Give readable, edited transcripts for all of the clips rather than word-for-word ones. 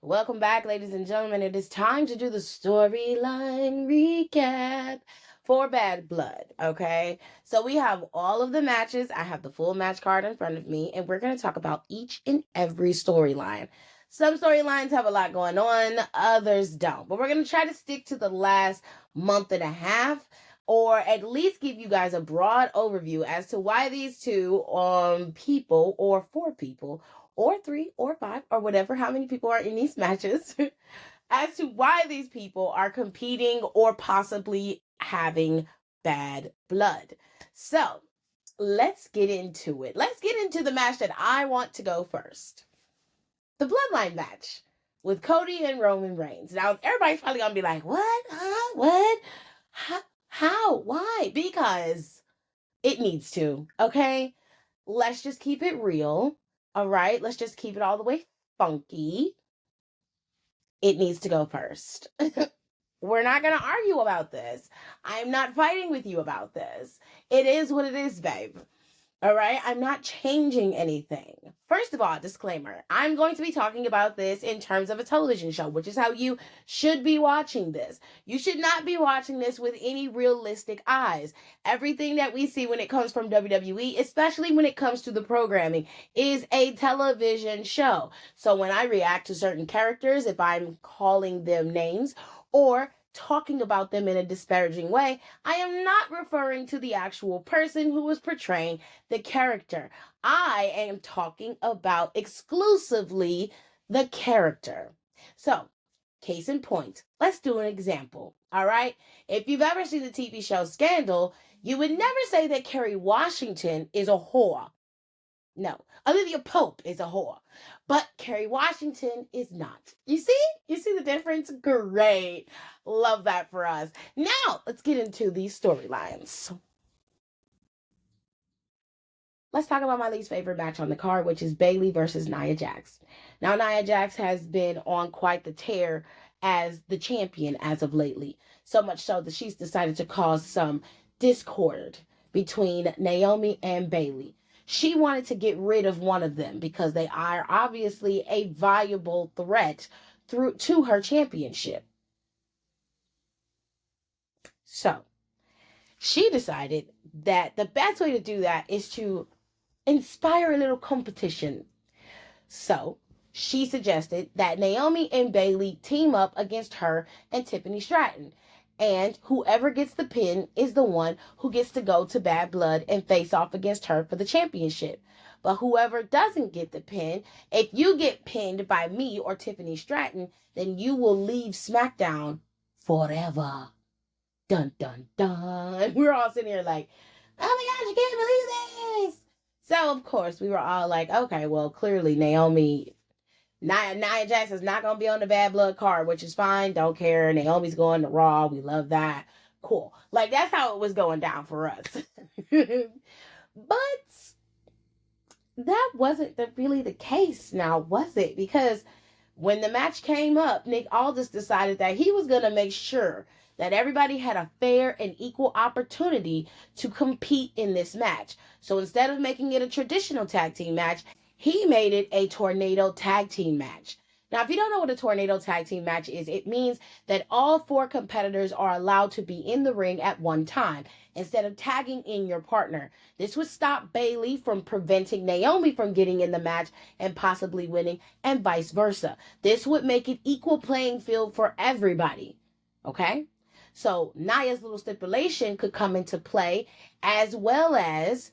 Welcome back, ladies and gentlemen. It is time to do the storyline recap for Bad Blood, okay? So we have all of the matches. I have the full match card in front of me, and we're going to talk about each and every storyline. Some storylines have a lot going on, others don't. But we're going to try to stick to the last month and a half, or at least give you guys a broad overview as to why these two people or four people or three or five or whatever, how many people are in these matches, as to why these people are competing or possibly having bad blood. So let's get into it. Let's get into the match that I want to go first. The Bloodline match with Cody and Roman Reigns. Now, everybody's probably going to be like, what? Huh? What? How? Why? Because it needs to, okay? Let's just keep it real. All right, let's just keep it all the way funky. It needs to go first. We're not going to argue about this. I'm not fighting with you about this. It is what it is, babe. All right, I'm not changing anything. First of all, disclaimer, I'm going to be talking about this in terms of a television show, which is how you should be watching this. You should not be watching this with any realistic eyes. Everything that we see when it comes from WWE, especially when it comes to the programming, is a television show. So when I react to certain characters, if I'm calling them names or talking about them in a disparaging way, I am not referring to the actual person who is portraying the character. I am talking about exclusively the character. So, case in point, let's do an example. All right? If you've ever seen the TV show Scandal, you would never say that Kerry Washington is a whore. No, Olivia Pope is a whore, but Kerry Washington is not. You see? You see the difference? Great. Love that for us. Now, let's get into these storylines. Let's talk about my least favorite match on the card, which is Bayley versus Nia Jax. Now, Nia Jax has been on quite the tear as the champion as of lately. So much so that she's decided to cause some discord between Naomi and Bayley. She wanted to get rid of one of them because they are obviously a viable threat to her championship. So she decided that the best way to do that is to inspire a little competition. So she suggested that Naomi and Bayley team up against her and Tiffany Stratton. And whoever gets the pin is the one who gets to go to Bad Blood and face off against her for the championship. But whoever doesn't get the pin, if you get pinned by me or Tiffany Stratton, then you will leave SmackDown forever. Dun, dun, dun. We're all sitting here like, oh my gosh, I can't believe this. So, of course, we were all like, okay, well, clearly Nia Jax is not going to be on the Bad Blood card, which is fine. Don't care. Naomi's going to Raw. We love that. Cool. Like, that's how it was going down for us. But that wasn't really the case now, was it? Because when the match came up, Nick Aldis decided that he was going to make sure that everybody had a fair and equal opportunity to compete in this match. So instead of making it a traditional tag team match, he made it a tornado tag team match. Now, if you don't know what a tornado tag team match is, it means that all four competitors are allowed to be in the ring at one time instead of tagging in your partner. This would stop Bayley from preventing Naomi from getting in the match and possibly winning, and vice versa. This would make it equal playing field for everybody. Okay? So Nia's little stipulation could come into play, as well as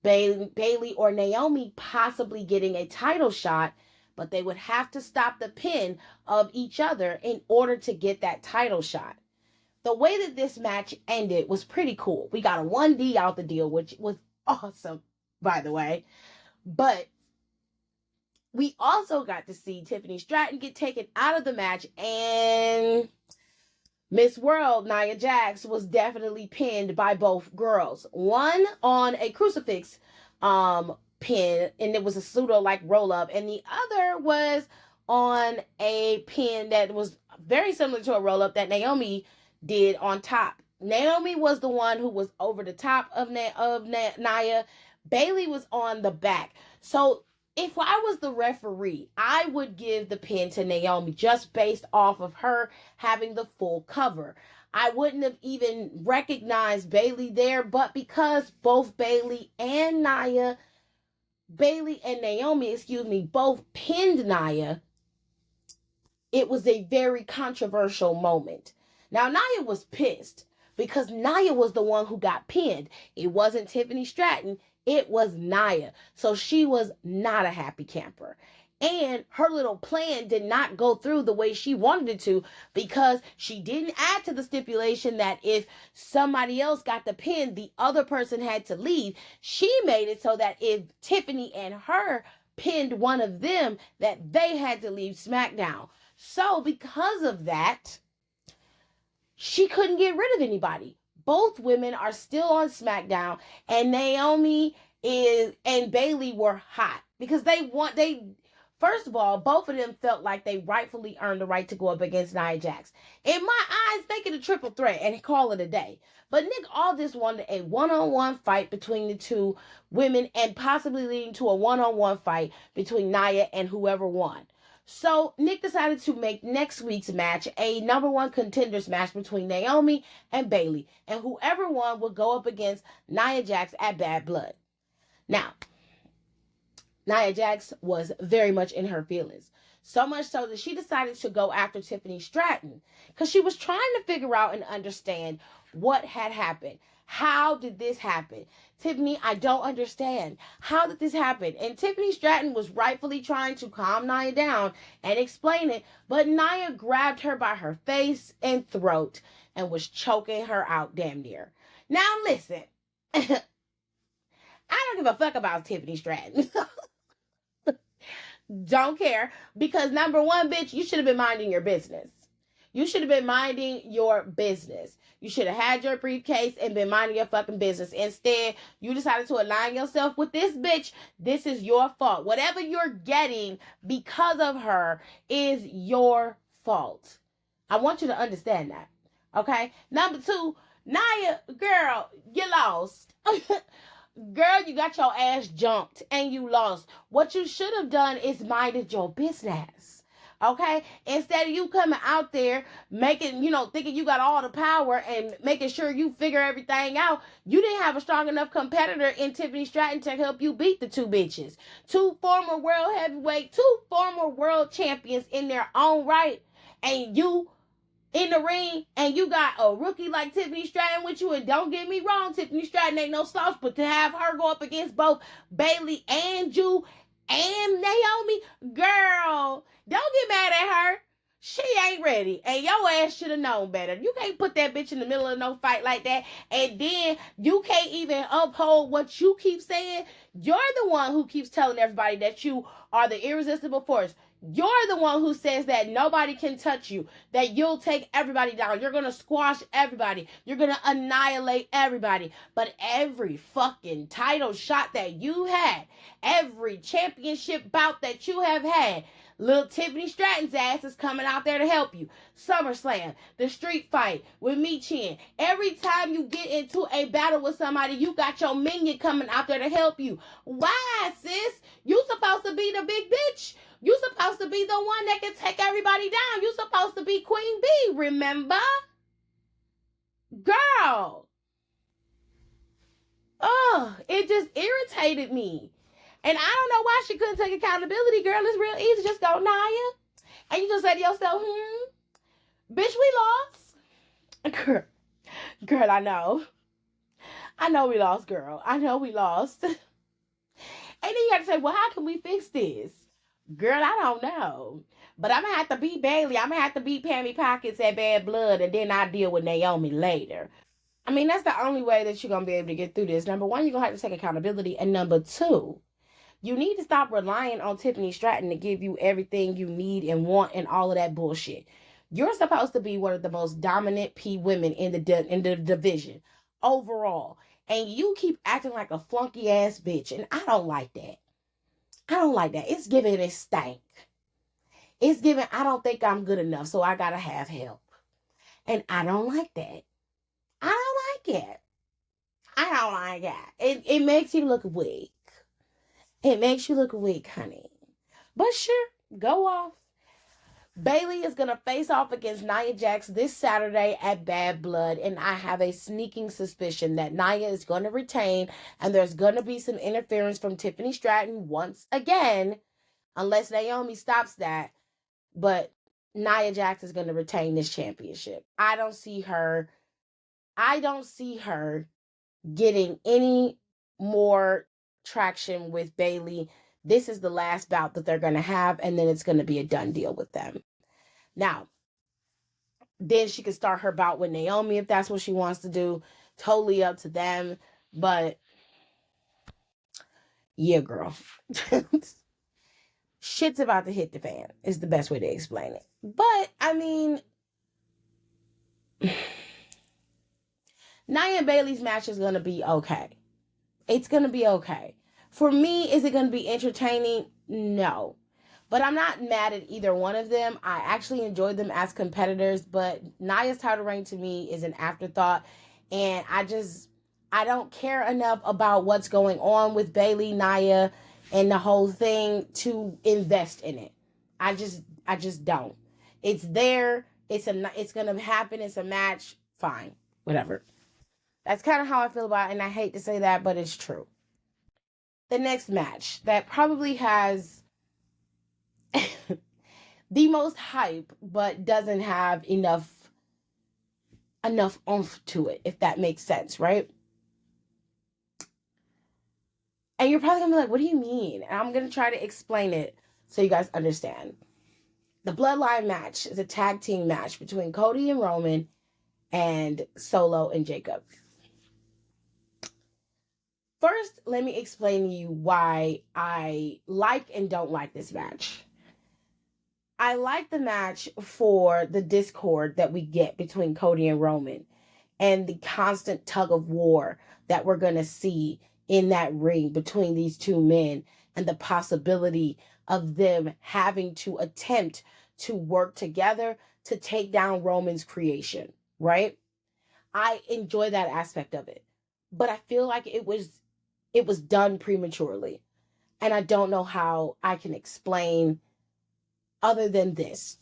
Bayley or Naomi possibly getting a title shot, but they would have to stop the pin of each other in order to get that title shot. The way that this match ended was pretty cool. We got a 1D out the deal, which was awesome, by the way. But we also got to see Tiffany Stratton get taken out of the match, and Miss World, Nia Jax, was definitely pinned by both girls. One on a crucifix pin, and it was a pseudo like roll up, and the other was on a pin that was very similar to a roll up that Naomi did on top. Naomi was the one who was over the top of Nia. Bayley was on the back. So if I was the referee, I would give the pin to Naomi just based off of her having the full cover. I wouldn't have even recognized Bayley there, but because both Bayley and Naomi, both pinned Nia, it was a very controversial moment. Now, Nia was pissed because Nia was the one who got pinned. It wasn't Tiffany Stratton, it was Nia. So she was not a happy camper. And her little plan did not go through the way she wanted it to, because she didn't add to the stipulation that if somebody else got the pin, the other person had to leave. She made it so that if Tiffany and her pinned one of them, that they had to leave SmackDown. So because of that, she couldn't get rid of anybody. Both women are still on SmackDown, and Naomi and Bayley were hot because first of all, both of them felt like they rightfully earned the right to go up against Nia Jax. In my eyes, they could a triple threat and call it a day. But Nick Aldis wanted a one-on-one fight between the two women and possibly leading to a one-on-one fight between Nia and whoever won. So Nick decided to make next week's match a number one contenders match between Naomi and Bayley. And whoever won would go up against Nia Jax at Bad Blood. Now, Nia Jax was very much in her feelings. So much so that she decided to go after Tiffany Stratton because she was trying to figure out and understand what had happened. How did this happen? Tiffany, I don't understand. How did this happen? And Tiffany Stratton was rightfully trying to calm Nia down and explain it, but Nia grabbed her by her face and throat and was choking her out damn near. Now listen, I don't give a fuck about Tiffany Stratton. Don't care, because number one, bitch, you should have been minding your business. You should have been minding your business. You should have had your briefcase and been minding your fucking business. Instead, you decided to align yourself with this bitch. This is your fault. Whatever you're getting because of her is your fault. I want you to understand that. Okay? Number two, Nia, girl, you lost. Girl, you got your ass jumped and you lost. What you should have done is minded your business. Okay? Instead of you coming out there making, thinking you got all the power and making sure you figure everything out, you didn't have a strong enough competitor in Tiffany Stratton to help you beat the two bitches. Two former world heavyweight, two former world champions in their own right. And you in the ring, and you got a rookie like Tiffany Stratton with you, and don't get me wrong, Tiffany Stratton ain't no slouch, but to have her go up against both Bayley and you and Naomi, girl, don't get mad at her. She ain't ready, and your ass should have known better. You can't put that bitch in the middle of no fight like that, and then you can't even uphold what you keep saying. You're the one who keeps telling everybody that you are the irresistible force. You're the one who says that nobody can touch you, that you'll take everybody down. You're going to squash everybody. You're going to annihilate everybody. But every fucking title shot that you had, every championship bout that you have had, little Tiffany Stratton's ass is coming out there to help you. SummerSlam, the street fight with Michin. Every time you get into a battle with somebody, you got your minion coming out there to help you. Why, sis? You supposed to be the big bitch. You supposed to be the one that can take everybody down. You supposed to be Queen Bee, remember? Girl. Oh, it just irritated me. And I don't know why she couldn't take accountability, girl. It's real easy. Just go, Nia. And you just say to yourself, bitch, we lost. Girl, I know. I know we lost, girl. I know we lost. And then you got to say, well, how can we fix this? Girl, I don't know. But I'm going to have to beat Bayley. I'm going to have to beat Pammy Pockets at Bad Blood, and then I'll deal with Naomi later. I mean, that's the only way that you're going to be able to get through this. Number one, you're going to have to take accountability. And number two, you need to stop relying on Tiffany Stratton to give you everything you need and want and all of that bullshit. You're supposed to be one of the most dominant P women in the division overall. And you keep acting like a flunky ass bitch. And I don't like that. I don't like that. It's giving it stank. It's giving, I don't think I'm good enough, so I gotta have help. And I don't like that. I don't like it. I don't like it. It makes you look weak. It makes you look weak, honey. But sure, go off. Bayley is going to face off against Nia Jax this Saturday at Bad Blood, and I have a sneaking suspicion that Nia is going to retain, and there's going to be some interference from Tiffany Stratton once again, unless Naomi stops that. But Nia Jax is going to retain this championship. I don't see her getting any more traction with Bayley. This is the last bout that they're going to have, and then it's going to be a done deal with them. Now, then she can start her bout with Naomi if that's what she wants to do. Totally up to them. But yeah, girl. Shit's about to hit the fan is the best way to explain it. But, I mean, Nia and Bayley's match is going to be okay. It's going to be okay. For me, is it going to be entertaining? No. But I'm not mad at either one of them. I actually enjoyed them as competitors, but Nia's title reign to me is an afterthought. And I don't care enough about what's going on with Bayley, Nia, and the whole thing to invest in it. I just don't. It's there. It's going to happen. It's a match. Fine. Whatever. That's kind of how I feel about it, and I hate to say that, but it's true. The next match that probably has the most hype, but doesn't have enough oomph to it, if that makes sense, right? And you're probably gonna be like, what do you mean? And I'm gonna try to explain it so you guys understand. The Bloodline match is a tag team match between Cody and Roman and Solo and Jacob. First, let me explain to you why I like and don't like this match. I like the match for the discord that we get between Cody and Roman and the constant tug of war that we're going to see in that ring between these two men and the possibility of them having to attempt to work together to take down Roman's creation, right? I enjoy that aspect of it, but I feel like it was done prematurely. And I don't know how I can explain other than this.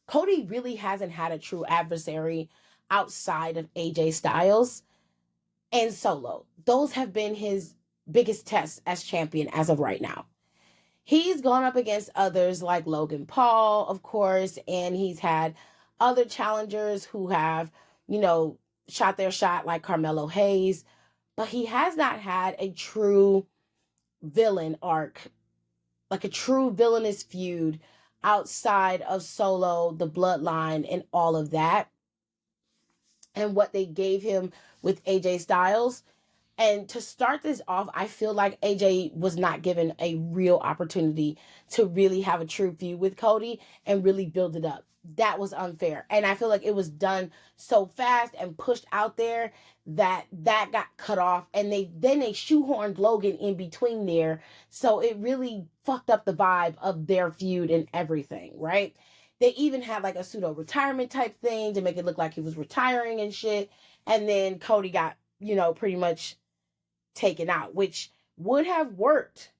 Cody really hasn't had a true adversary outside of AJ Styles and Solo. Those have been his biggest tests as champion as of right now. He's gone up against others like Logan Paul, of course, and he's had other challengers who have, shot their shot like Carmelo Hayes, but he has not had a true villain arc, like a true villainous feud outside of Solo, the Bloodline, and all of that. And what they gave him with AJ Styles. And to start this off, I feel like AJ was not given a real opportunity to really have a true feud with Cody and really build it up. That was unfair. And I feel like it was done so fast and pushed out there that got cut off. And they shoehorned Logan in between there. So it really fucked up the vibe of their feud and everything, right? They even had like a pseudo retirement type thing to make it look like he was retiring and shit. And then Cody got, pretty much taken out, which would have worked,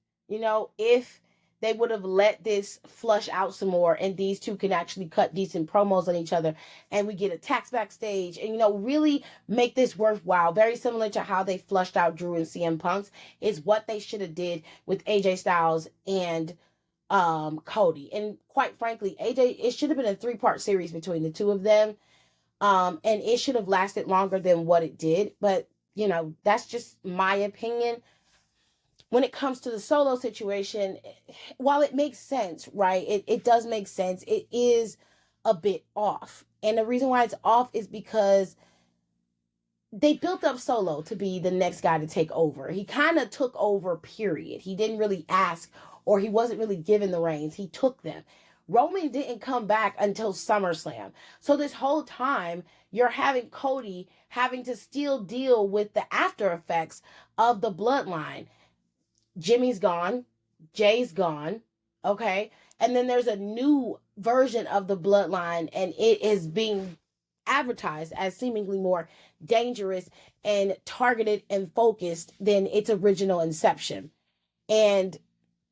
if they would have let this flush out some more and these two can actually cut decent promos on each other and we get attacks backstage and, really make this worthwhile. Very similar to how they flushed out Drew and CM Punk's is what they should have did with AJ Styles and Cody. And quite frankly, it should have been a 3-part series between the two of them. And it should have lasted longer than what it did. But, that's just my opinion. When it comes to the Solo situation, while it makes sense, right? It does make sense. It is a bit off. And the reason why it's off is because they built up Solo to be the next guy to take over. He kind of took over, period. He didn't really ask, or he wasn't really given the reins. He took them. Roman didn't come back until SummerSlam. So this whole time, you're having Cody having to still deal with the after effects of the Bloodline. Jimmy's gone. Jay's gone. Okay? And then there's a new version of the Bloodline, and it is being advertised as seemingly more dangerous and targeted and focused than its original inception. And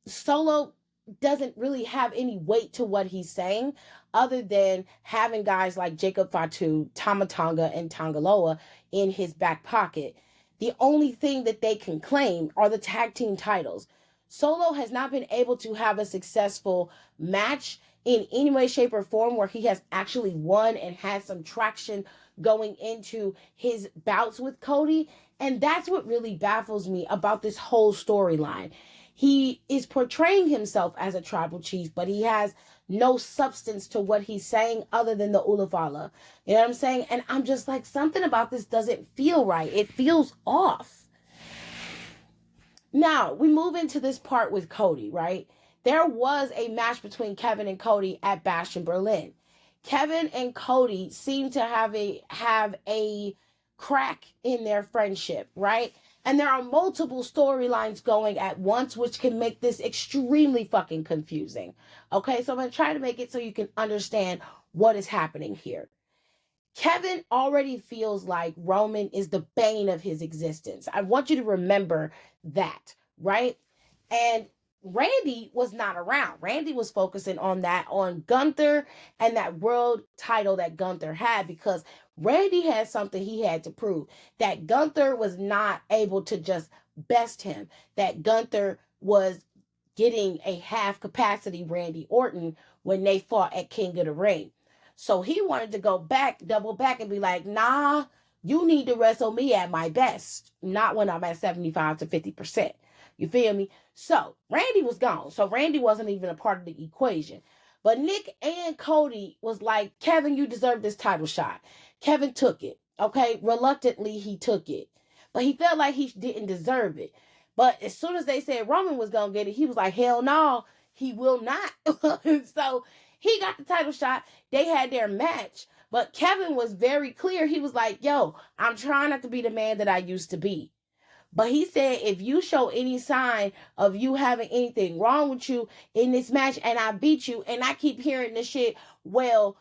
Solo doesn't really have any weight to what he's saying other than having guys like Jacob Fatu, Tama Tonga, and Tangaloa in his back pocket. The only thing that they can claim are the tag team titles. Solo has not been able to have a successful match in any way, shape, or form where he has actually won and had some traction going into his bouts with Cody. And that's what really baffles me about this whole storyline. He is portraying himself as a tribal chief, but he has no substance to what he's saying other than the Ulafala. You know what I'm saying? And I'm just like, something about this doesn't feel right. It feels off. Now, we move into this part with Cody, right? There was a match between Kevin and Cody at Bash in Berlin. Kevin and Cody seem to have a crack in their friendship, right? And there are multiple storylines going at once, which can make this extremely fucking confusing. Okay, so I'm going to try to make it so you can understand what is happening here. Kevin already feels like Roman is the bane of his existence. I want you to remember that, right? And Randy was not around. Randy was focusing on Gunther and that world title that Gunther had, because Randy had something he had to prove, that Gunther was not able to just best him, that Gunther was getting a half capacity Randy Orton when they fought at King of the Ring. So he wanted to go back, double back, and be like, nah, you need to wrestle me at my best, not when I'm at 75 to 50%. You feel me? So Randy was gone. So Randy wasn't even a part of the equation. But Nick and Cody was like, Kevin, you deserve this title shot. Kevin took it. Okay. Reluctantly, he took it. But he felt like he didn't deserve it. But as soon as they said Roman was going to get it, he was like, hell no, he will not. So he got the title shot. They had their match. But Kevin was very clear. He was like, yo, I'm trying not to be the man that I used to be. But he said, if you show any sign of you having anything wrong with you in this match and I beat you, and I keep hearing this shit, well,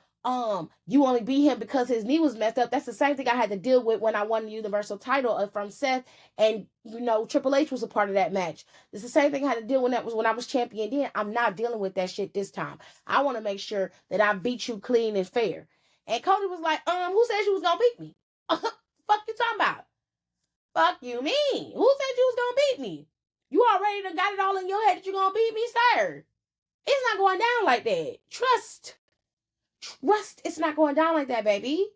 you only beat him because his knee was messed up. That's the same thing I had to deal with when I won the Universal title from Seth, and Triple H was a part of that match. It's the same thing I had to deal with when I was champion then. I'm not dealing with that shit this time. I want to make sure that I beat you clean and fair. And Cody was like, who said you was gonna beat me? Fuck you talking about? Fuck you mean? Who said you was gonna beat me? You already done got it all in your head that you gonna beat me, sir. It's not going down like that. Trust, it's not going down like that, baby.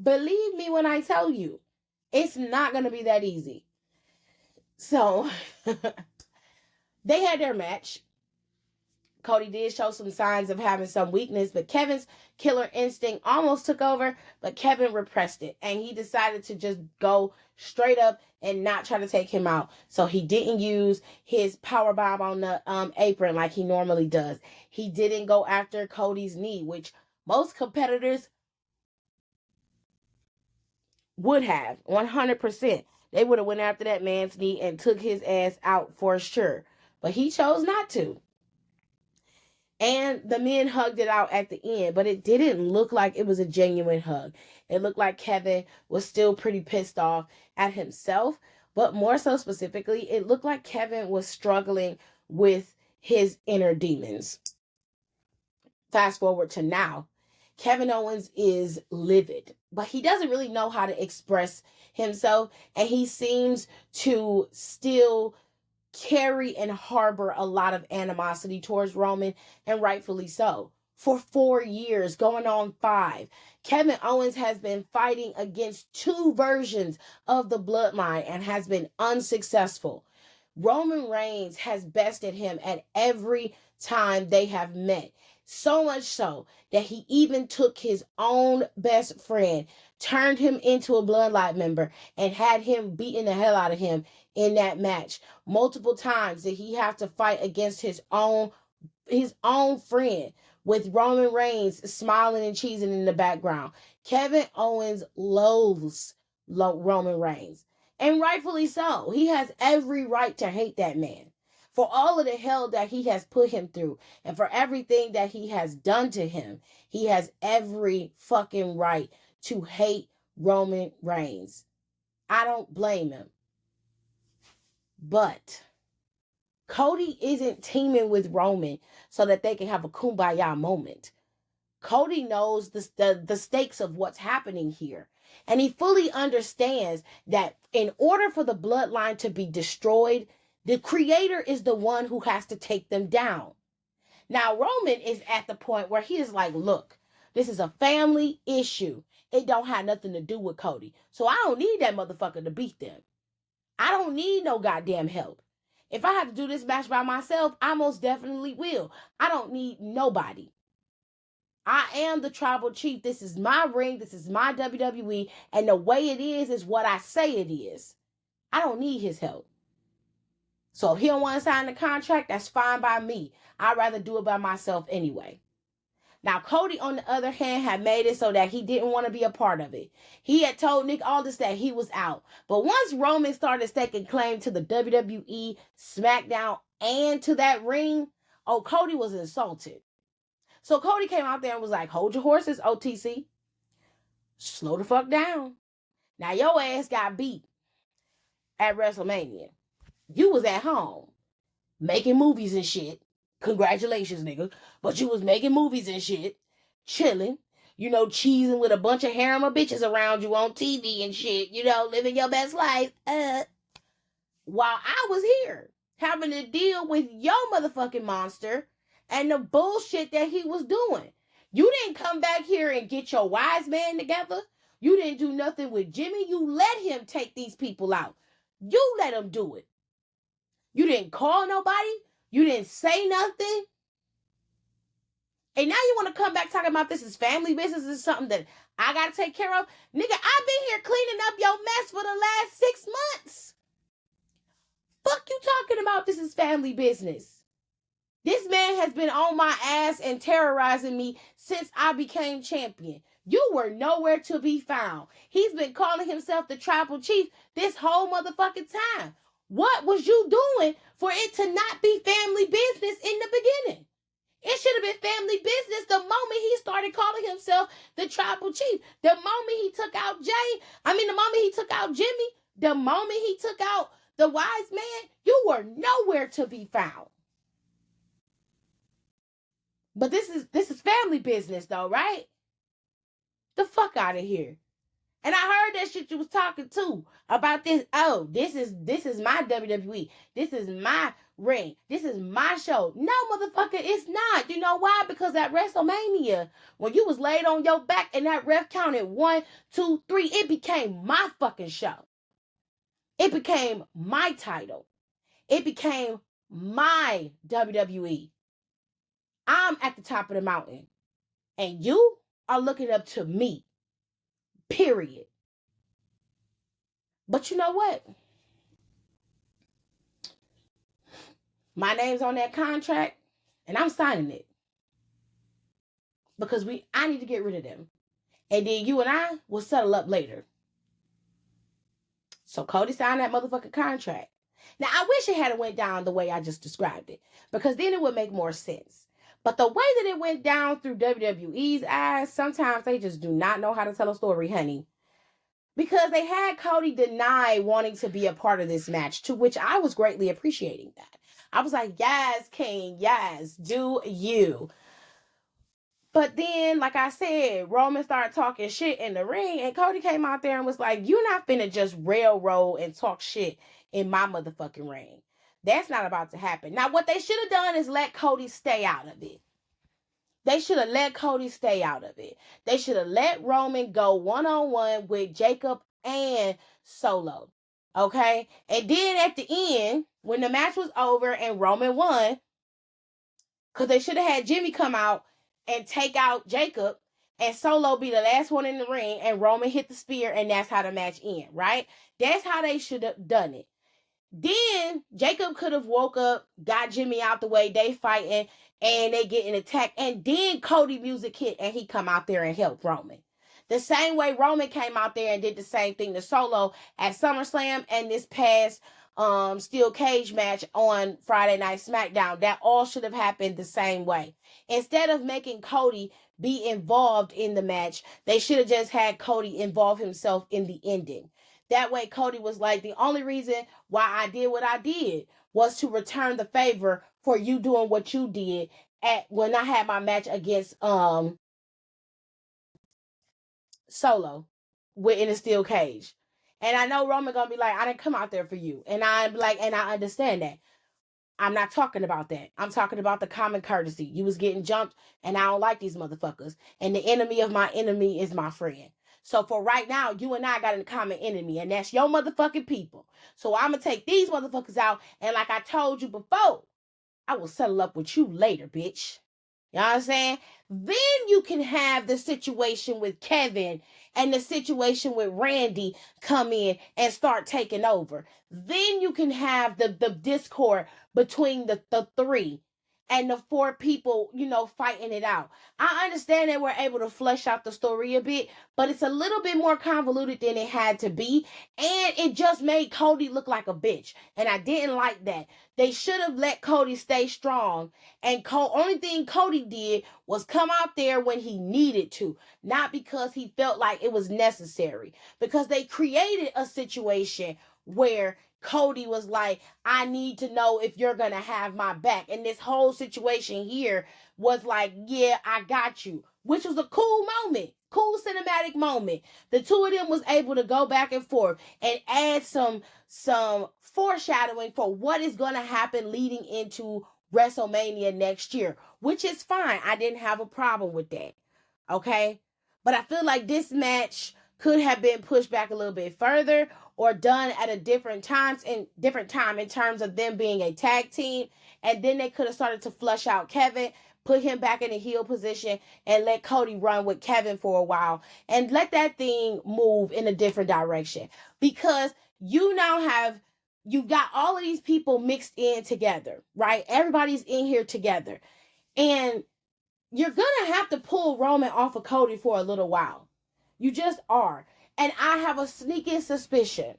Believe me when I tell you, it's not going to be that easy. So, they had their match. Cody did show some signs of having some weakness, but Kevin's killer instinct almost took over, but Kevin repressed it, and he decided to just go straight up and not try to take him out. So he didn't use his powerbomb on the apron like he normally does. He didn't go after Cody's knee, which most competitors would have. 100%. They would have went after that man's knee and took his ass out for sure. But he chose not to. And the men hugged it out at the end, but it didn't look like it was a genuine hug. It looked like Kevin was still pretty pissed off at himself, but more so specifically, it looked like Kevin was struggling with his inner demons. Fast forward to now, Kevin Owens is livid, but he doesn't really know how to express himself, and he seems to still carry and harbor a lot of animosity towards Roman, and rightfully so. For 4 years, going on 5, Kevin Owens has been fighting against 2 versions of the Bloodline and has been unsuccessful. Roman Reigns has bested him at every time they have met. So much so that he even took his own best friend, turned him into a Bloodline member, and had him beating the hell out of him in that match. Multiple times did he have to fight against his own friend, with Roman Reigns smiling and cheesing in the background. Kevin Owens loathes Roman Reigns, and rightfully so. He has every right to hate that man for all of the hell that he has put him through, and for everything that he has done to him. He has every fucking right to hate Roman Reigns. I don't blame him. But Cody isn't teaming with Roman so that they can have a kumbaya moment. Cody knows the stakes of what's happening here. And he fully understands that in order for the bloodline to be destroyed, the creator is the one who has to take them down. Now, Roman is at the point where he is like, look, this is a family issue. It don't have nothing to do with Cody. So I don't need that motherfucker to beat them. I don't need no goddamn help. If I have to do this match by myself, I most definitely will. I don't need nobody. I am the tribal chief. This is my ring. This is my WWE. And the way it is what I say it is. I don't need his help. So if he don't want to sign the contract, that's fine by me. I'd rather do it by myself anyway. Now, Cody, on the other hand, had made it so that he didn't want to be a part of it. He had told Nick Aldis that he was out. But once Roman started taking claim to the WWE, SmackDown, and to that ring, Cody was insulted. So Cody came out there and was like, hold your horses, OTC. Slow the fuck down. Now your ass got beat at WrestleMania. You was at home making movies and shit. Congratulations, nigga. But you was making movies and shit. Chilling. Cheesing with a bunch of harem of bitches around you on TV and shit. Living your best life. While I was here having to deal with your motherfucking monster and the bullshit that he was doing. You didn't come back here and get your wise man together. You didn't do nothing with Jimmy. You let him take these people out. You let him do it. You didn't call nobody. You didn't say nothing. And now you want to come back talking about this is family business. This is something that I got to take care of. Nigga, I've been here cleaning up your mess for the last 6 months. Fuck you talking about this is family business. This man has been on my ass and terrorizing me since I became champion. You were nowhere to be found. He's been calling himself the tribal chief this whole motherfucking time. What was you doing for it to not be family business in the beginning? It should have been family business the moment he started calling himself the tribal chief. The moment he took out the moment he took out Jimmy, the moment he took out the wise man, you were nowhere to be found. But this is family business though, right? The fuck out of here. And I heard that shit you was talking too about this. Oh, this is my WWE. This is my ring. This is my show. No, motherfucker, it's not. You know why? Because at WrestleMania, when you was laid on your back and that ref counted 1, 2, 3, it became my fucking show. It became my title. It became my WWE. I'm at the top of the mountain. And you are looking up to me. Period. But you know what? My name's on that contract, and I'm signing it. Because I need to get rid of them. And then you and I will settle up later. So Cody signed that motherfucking contract. Now, I wish it had went down the way I just described it. Because then it would make more sense. But the way that it went down through WWE's eyes, sometimes they just do not know how to tell a story, honey. Because they had Cody deny wanting to be a part of this match, to which I was greatly appreciating that. I was like, yes, King, yes, do you. But then, like I said, Roman started talking shit in the ring, and Cody came out there and was like, you're not finna just railroad and talk shit in my motherfucking ring. That's not about to happen. Now, what they should have done is let Cody stay out of it. They should have let Cody stay out of it. They should have let Roman go one-on-one with Jacob and Solo. Okay? And then at the end, when the match was over and Roman won, because they should have had Jimmy come out and take out Jacob and Solo be the last one in the ring and Roman hit the spear and that's how the match ended, right? That's how they should have done it. Then Jacob could have woke up, got Jimmy out the way, they fighting, and they getting attacked. And then Cody music hit and he come out there and help Roman. The same way Roman came out there and did the same thing to Solo at SummerSlam and this past steel cage match on Friday Night SmackDown. That all should have happened the same way. Instead of making Cody be involved in the match, they should have just had Cody involve himself in the ending. That way, Cody was like, the only reason why I did what I did was to return the favor for you doing what you did at when I had my match against Solo with in a steel cage. And I know Roman gonna be like, I didn't come out there for you. And I'm like, and I understand that. I'm not talking about that. I'm talking about the common courtesy. You was getting jumped, and I don't like these motherfuckers. And the enemy of my enemy is my friend. So for right now, you and I got a common enemy, and that's your motherfucking people. So I'm gonna take these motherfuckers out, and like I told you before, I will settle up with you later, bitch. You know what I'm saying? Then you can have the situation with Kevin and the situation with Randy come in and start taking over. Then you can have the discord between the three and the four people, fighting it out. I understand that we're able to flesh out the story a bit, but it's a little bit more convoluted than it had to be. And it just made Cody look like a bitch. And I didn't like that. They should have let Cody stay strong. And only thing Cody did was come out there when he needed to, not because he felt like it was necessary. Because they created a situation where Cody was like, I need to know if you're going to have my back. And this whole situation here was like, yeah, I got you. Which was a cool moment. Cool cinematic moment. The two of them was able to go back and forth and add some foreshadowing for what is going to happen leading into WrestleMania next year. Which is fine. I didn't have a problem with that. Okay? But I feel like this match could have been pushed back a little bit further or done at a different time in terms of them being a tag team. And then they could have started to flush out Kevin, put him back in a heel position, and let Cody run with Kevin for a while and let that thing move in a different direction. Because you got all of these people mixed in together, right? Everybody's in here together. And you're going to have to pull Roman off of Cody for a little while. You just are. And I have a sneaking suspicion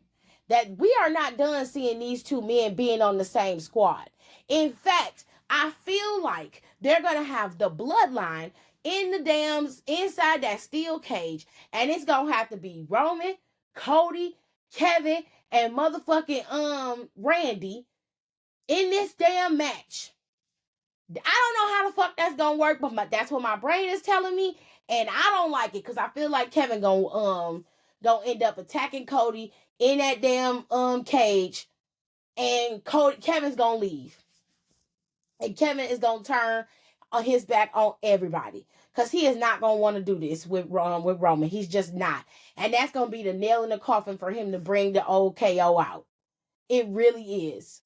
that we are not done seeing these two men being on the same squad. In fact, I feel like they're going to have the bloodline in the dams inside that steel cage. And it's going to have to be Roman, Cody, Kevin, and motherfucking Randy in this damn match. I don't know how the fuck that's gonna work, but that's what my brain is telling me, and I don't like it because I feel like Kevin gonna end up attacking Cody in that damn cage, and Kevin's gonna leave, and Kevin is gonna turn on his back on everybody because he is not gonna want to do this with Roman. He's just not, and that's gonna be the nail in the coffin for him to bring the old KO out. It really is,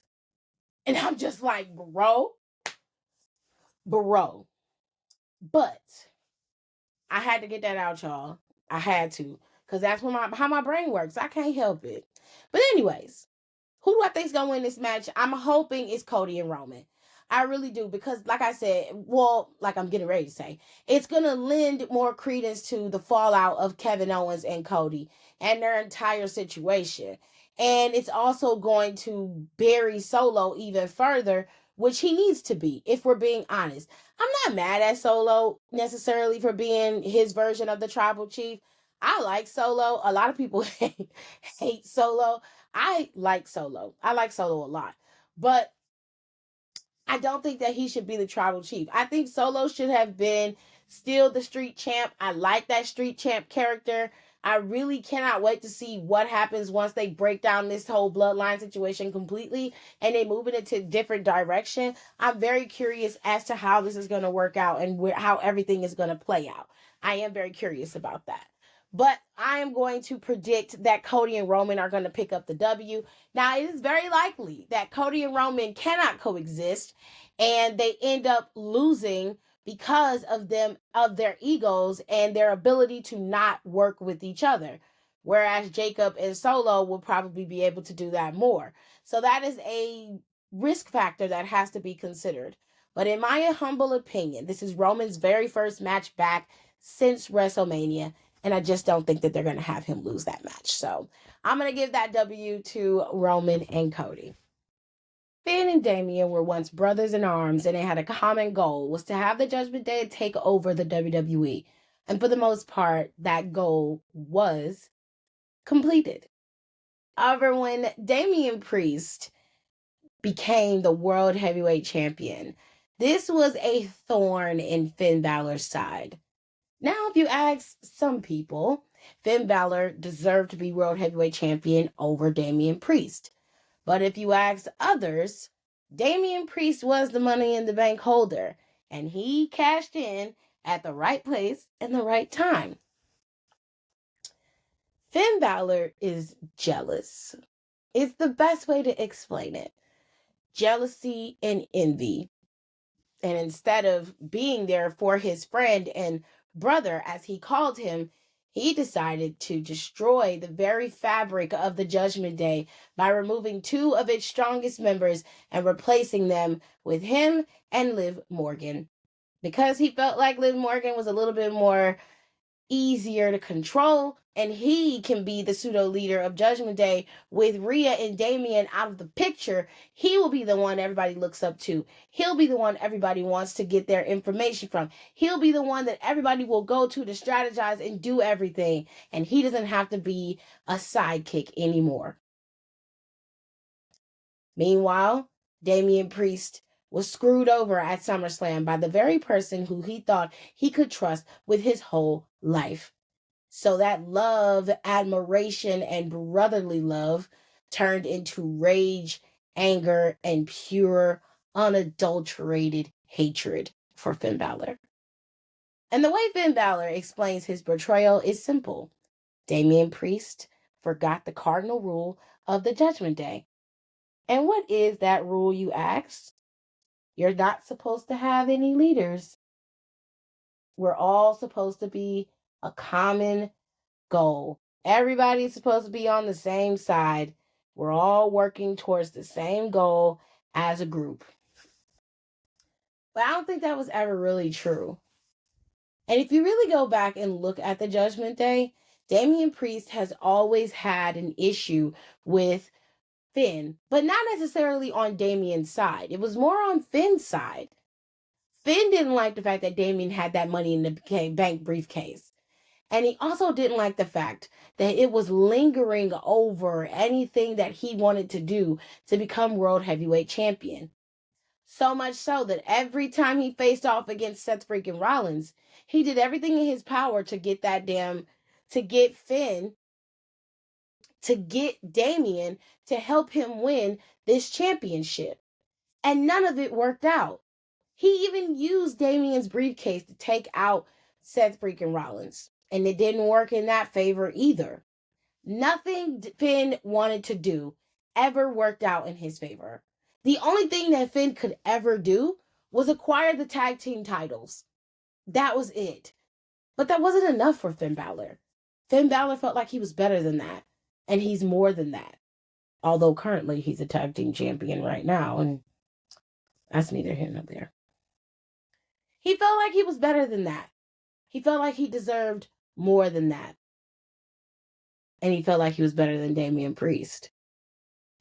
and I'm just like, bro. But I had to get that out, y'all. I had to. Because that's how my brain works. I can't help it. But anyways, who do I think is going to win this match? I'm hoping it's Cody and Roman. I really do. Because like I said, like I'm getting ready to say, it's going to lend more credence to the fallout of Kevin Owens and Cody and their entire situation. And it's also going to bury Solo even further, which he needs to be, if we're being honest. I'm not mad at Solo necessarily for being his version of the tribal chief. I like Solo. A lot of people hate Solo. I like Solo. I like Solo a lot. But I don't think that he should be the tribal chief. I think Solo should have been still the street champ. I like that street champ character. I really cannot wait to see what happens once they break down this whole bloodline situation completely and they move it into a different direction. I'm very curious as to how this is going to work out and how everything is going to play out. I am very curious about that. But I am going to predict that Cody and Roman are going to pick up the W. Now, it is very likely that Cody and Roman cannot coexist and they end up losing because of their egos and their ability to not work with each other. Whereas Jacob and Solo will probably be able to do that more. So that is a risk factor that has to be considered. But in my humble opinion, this is Roman's very first match back since WrestleMania. And I just don't think that they're going to have him lose that match. So I'm going to give that W to Roman and Cody. Finn and Damian were once brothers in arms, and they had a common goal, was to have the Judgment Day take over the WWE. And for the most part, that goal was completed. However, when Damian Priest became the World Heavyweight Champion. This was a thorn in Finn Balor's side. Now, if you ask some people, Finn Balor deserved to be World Heavyweight Champion over Damian Priest. But if you ask others, Damian Priest was the Money in the Bank holder, and he cashed in at the right place and the right time. Finn Balor is jealous. It's the best way to explain it. Jealousy and envy. And instead of being there for his friend and brother, as he called him, he decided to destroy the very fabric of the Judgment Day by removing 2 of its strongest members and replacing them with him and Liv Morgan. Because he felt like Liv Morgan was a little bit more easier to control, and he can be the pseudo leader of Judgment Day with Rhea and Damian out of the picture. He will be the one everybody looks up to. He'll be the one everybody wants to get their information from. He'll be the one that everybody will go to strategize and do everything, and he doesn't have to be a sidekick anymore. Meanwhile, Damian Priest was screwed over at SummerSlam by the very person who he thought he could trust with his whole life. So that love, admiration, and brotherly love turned into rage, anger, and pure, unadulterated hatred for Finn Balor. And the way Finn Balor explains his betrayal is simple. Damian Priest forgot the cardinal rule of the Judgment Day. And what is that rule, you ask? You're not supposed to have any leaders. We're all supposed to be a common goal. Everybody's supposed to be on the same side. We're all working towards the same goal as a group. But I don't think that was ever really true. And if you really go back and look at the Judgment Day, Damian Priest has always had an issue with Finn, but not necessarily on Damian's side. It was more on Finn's side. Finn didn't like the fact that Damian had that money in the bank briefcase. And he also didn't like the fact that it was lingering over anything that he wanted to do to become World Heavyweight Champion. So much so that every time he faced off against Seth freaking Rollins, he did everything in his power to get Finn, to get Damian to help him win this championship. And none of it worked out. He even used Damian's briefcase to take out Seth freaking Rollins. And it didn't work in that favor either. Nothing Finn wanted to do ever worked out in his favor. The only thing that Finn could ever do was acquire the tag team titles. That was it. But that wasn't enough for Finn Balor. Finn Balor felt like he was better than that. And he's more than that. Although currently he's a tag team champion right now. And that's neither here nor there. He felt like he was better than that. He felt like he deserved more than that. And he felt like he was better than Damian Priest.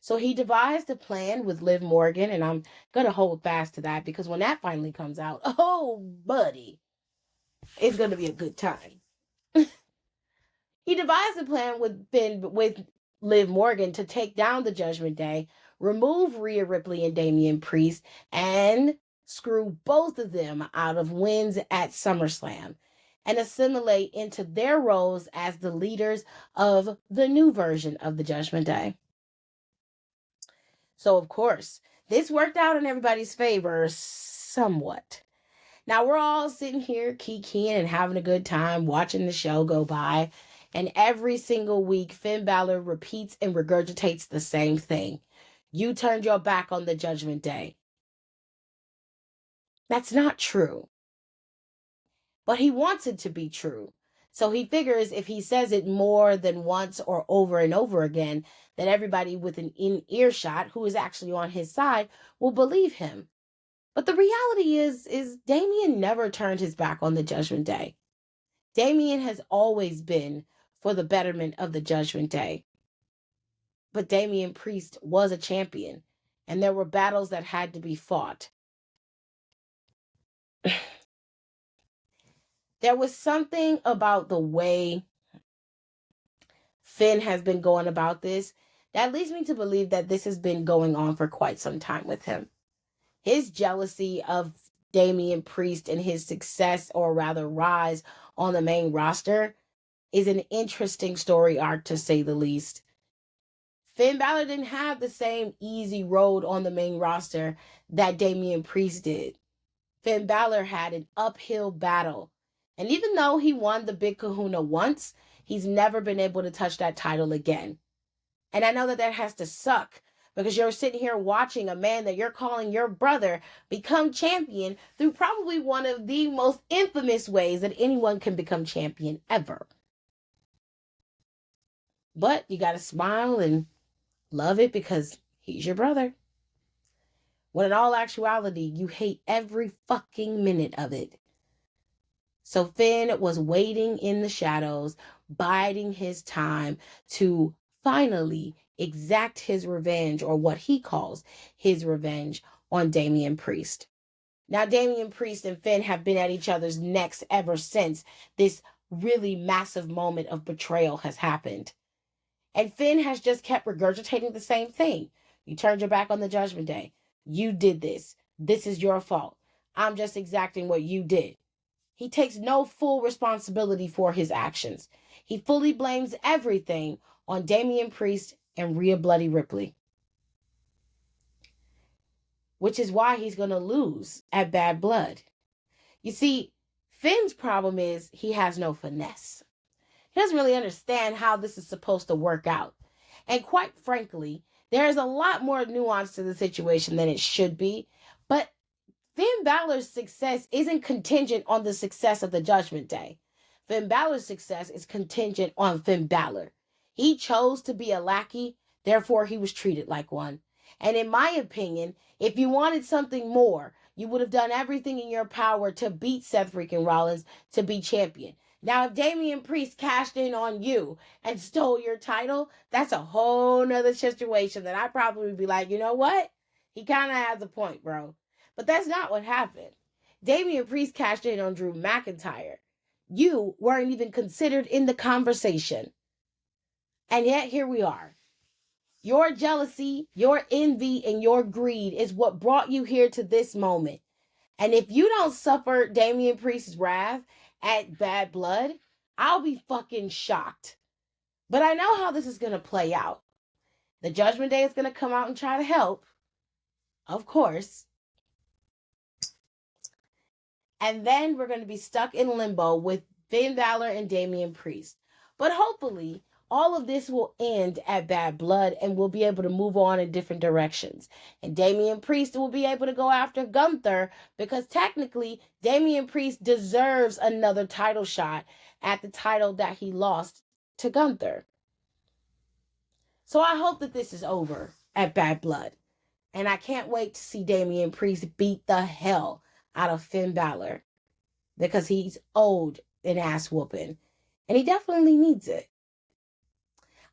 So he devised a plan with Liv Morgan, and I'm going to hold fast to that because when that finally comes out, oh, buddy, it's going to be a good time. He devised a plan with Liv Morgan to take down the Judgment Day, remove Rhea Ripley and Damian Priest, and screw both of them out of wins at SummerSlam and assimilate into their roles as the leaders of the new version of the Judgment Day. So, of course, this worked out in everybody's favor somewhat. Now, we're all sitting here kikiing and having a good time watching the show go by. And every single week, Finn Balor repeats and regurgitates the same thing. You turned your back on the Judgment Day. That's not true. But he wants it to be true. So he figures if he says it more than once or over and over again, that everybody with an earshot who is actually on his side will believe him. But the reality is Damian never turned his back on the Judgment Day. Damian has always been for the betterment of the Judgment Day. But Damian Priest was a champion, and there were battles that had to be fought. There was something about the way Finn has been going about this That leads me to believe that this has been going on for quite some time with him. His jealousy of Damian Priest and his success, or rather rise, on the main roster is an interesting story arc, to say the least. Finn Balor didn't have the same easy road on the main roster that Damian Priest did. Finn Balor had an uphill battle. And even though he won the Big Kahuna once, he's never been able to touch that title again. And I know that that has to suck, because you're sitting here watching a man that you're calling your brother become champion through probably one of the most infamous ways that anyone can become champion ever. But you got to smile and love it because he's your brother. When in all actuality, you hate every fucking minute of it. So Finn was waiting in the shadows, biding his time to finally exact his revenge, or what he calls his revenge, on Damian Priest. Now, Damian Priest and Finn have been at each other's necks ever since this really massive moment of betrayal has happened. And Finn has just kept regurgitating the same thing. You turned your back on the Judgment Day. You did this. This is your fault. I'm just exacting what you did. He takes no full responsibility for his actions. He fully blames everything on Damian Priest and Rhea Bloody Ripley. Which is why he's going to lose at Bad Blood. You see, Finn's problem is he has no finesse. He doesn't really understand how this is supposed to work out. And quite frankly, there is a lot more nuance to the situation than it should be. But Finn Balor's success isn't contingent on the success of the Judgment Day. Finn Balor's success is contingent on Finn Balor. He chose to be a lackey, therefore he was treated like one. And in my opinion, if you wanted something more, you would have done everything in your power to beat Seth freaking Rollins to be champion. Now, if Damian Priest cashed in on you and stole your title, that's a whole nother situation that I'd probably be like, you know what? He kind of has a point, bro. But that's not what happened. Damian Priest cashed in on Drew McIntyre. You weren't even considered in the conversation. And yet here we are. Your jealousy, your envy, and your greed is what brought you here to this moment. And if you don't suffer Damian Priest's wrath at Bad Blood, I'll be fucking shocked. But I know how this is going to play out. The Judgment Day is going to come out and try to help. Of course. And then we're going to be stuck in limbo with Finn Balor and Damian Priest. But hopefully, all of this will end at Bad Blood and we'll be able to move on in different directions. And Damian Priest will be able to go after Gunther, because technically, Damian Priest deserves another title shot at the title that he lost to Gunther. So I hope that this is over at Bad Blood. And I can't wait to see Damian Priest beat the hell out of Finn Balor, because he's owed an ass whooping. And he definitely needs it.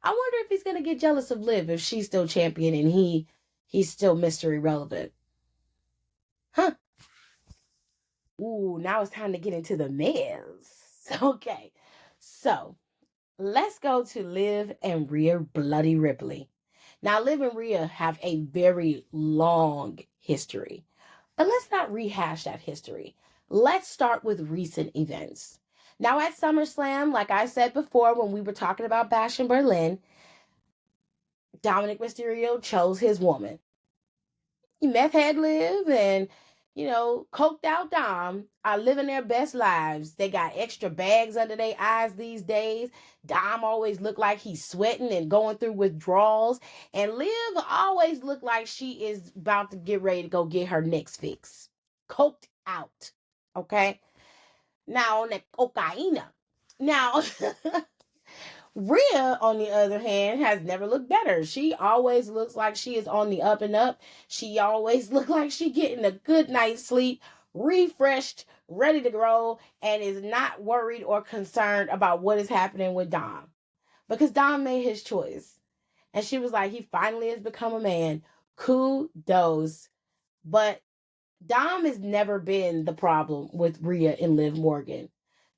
I wonder if he's going to get jealous of Liv if she's still champion and he's still mystery relevant. Huh. Ooh, now it's time to get into the mess. Okay. So, let's go to Liv and Rhea Bloody Ripley. Now, Liv and Rhea have a very long history. But let's not rehash that history. Let's start with recent events. Now, at SummerSlam, like I said before when we were talking about Bash in Berlin, Dominic Mysterio chose his woman. Meth head Liv and, coked out Dom are living their best lives. They got extra bags under their eyes these days. Dom always look like he's sweating and going through withdrawals. And Liv always look like she is about to get ready to go get her next fix. Coked out. Okay? Now, on that cocaine. Now, Rhea, on the other hand, has never looked better. She always looks like she is on the up and up. She always looks like she getting a good night's sleep, refreshed, ready to grow, and is not worried or concerned about what is happening with Dom. Because Dom made his choice. And she was like, he finally has become a man. Kudos. But Dom has never been the problem with Rhea and Liv Morgan.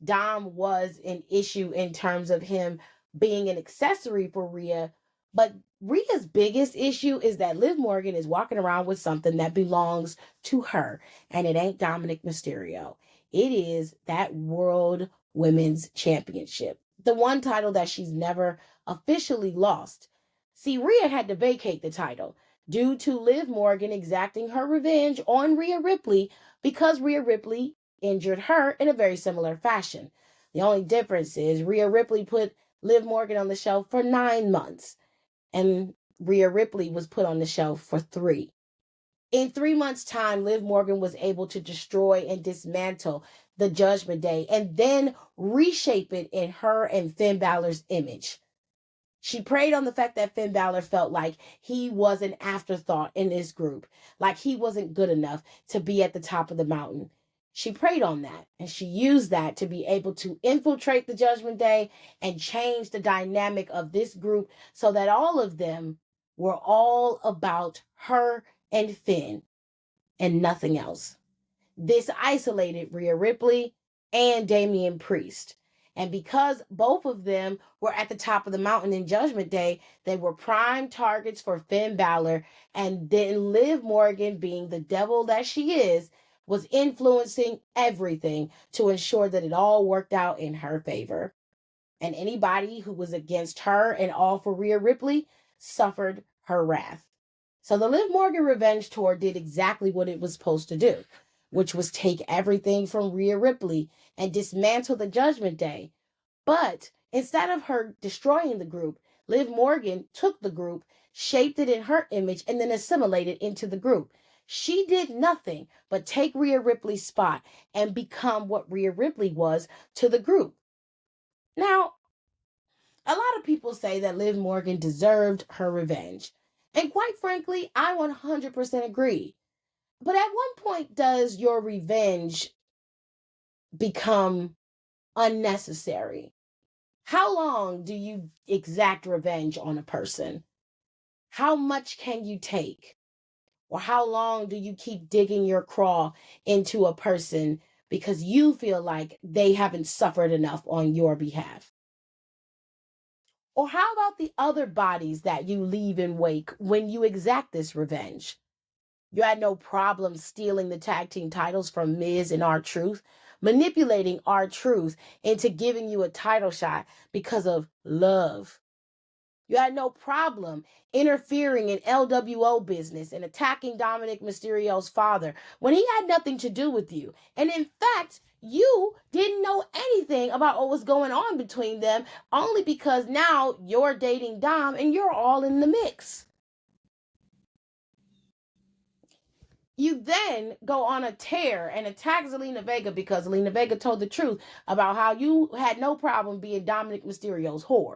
Dom was an issue in terms of him being an accessory for Rhea But Rhea's biggest issue is that Liv Morgan is walking around with something that belongs to her, and it ain't Dominic Mysterio. It is that World Women's Championship, the one title that she's never officially lost. See, Rhea had to vacate the title due to Liv Morgan exacting her revenge on Rhea Ripley because Rhea Ripley injured her in a very similar fashion. The only difference is Rhea Ripley put Liv Morgan on the shelf for 9 months, and Rhea Ripley was put on the shelf for 3. In 3 months' time, Liv Morgan was able to destroy and dismantle the Judgment Day and then reshape it in her and Finn Balor's image. She preyed on the fact that Finn Balor felt like he was an afterthought in this group, like he wasn't good enough to be at the top of the mountain. She preyed on that, and she used that to be able to infiltrate the Judgment Day and change the dynamic of this group so that all of them were all about her and Finn and nothing else. This isolated Rhea Ripley and Damian Priest. And because both of them were at the top of the mountain in Judgment Day, they were prime targets for Finn Balor. And then Liv Morgan, being the devil that she is, was influencing everything to ensure that it all worked out in her favor. And anybody who was against her and all for Rhea Ripley suffered her wrath. So the Liv Morgan Revenge Tour did exactly what it was supposed to do, which was take everything from Rhea Ripley and dismantle the Judgment Day. But instead of her destroying the group, Liv Morgan took the group, shaped it in her image, and then assimilated into the group. She did nothing but take Rhea Ripley's spot and become what Rhea Ripley was to the group. Now, a lot of people say that Liv Morgan deserved her revenge. And quite frankly, I 100% agree. But at one point, does your revenge become unnecessary? How long do you exact revenge on a person? How much can you take? Or how long do you keep digging your claw into a person because you feel like they haven't suffered enough on your behalf? Or how about the other bodies that you leave in wake when you exact this revenge? You had no problem stealing the tag team titles from Miz and R-Truth, manipulating R-Truth into giving you a title shot because of love. You had no problem interfering in LWO business and attacking Dominic Mysterio's father when he had nothing to do with you. And in fact, you didn't know anything about what was going on between them, only because now you're dating Dom and you're all in the mix. You then go on a tear and attack Zelina Vega because Zelina Vega told the truth about how you had no problem being Dominic Mysterio's whore.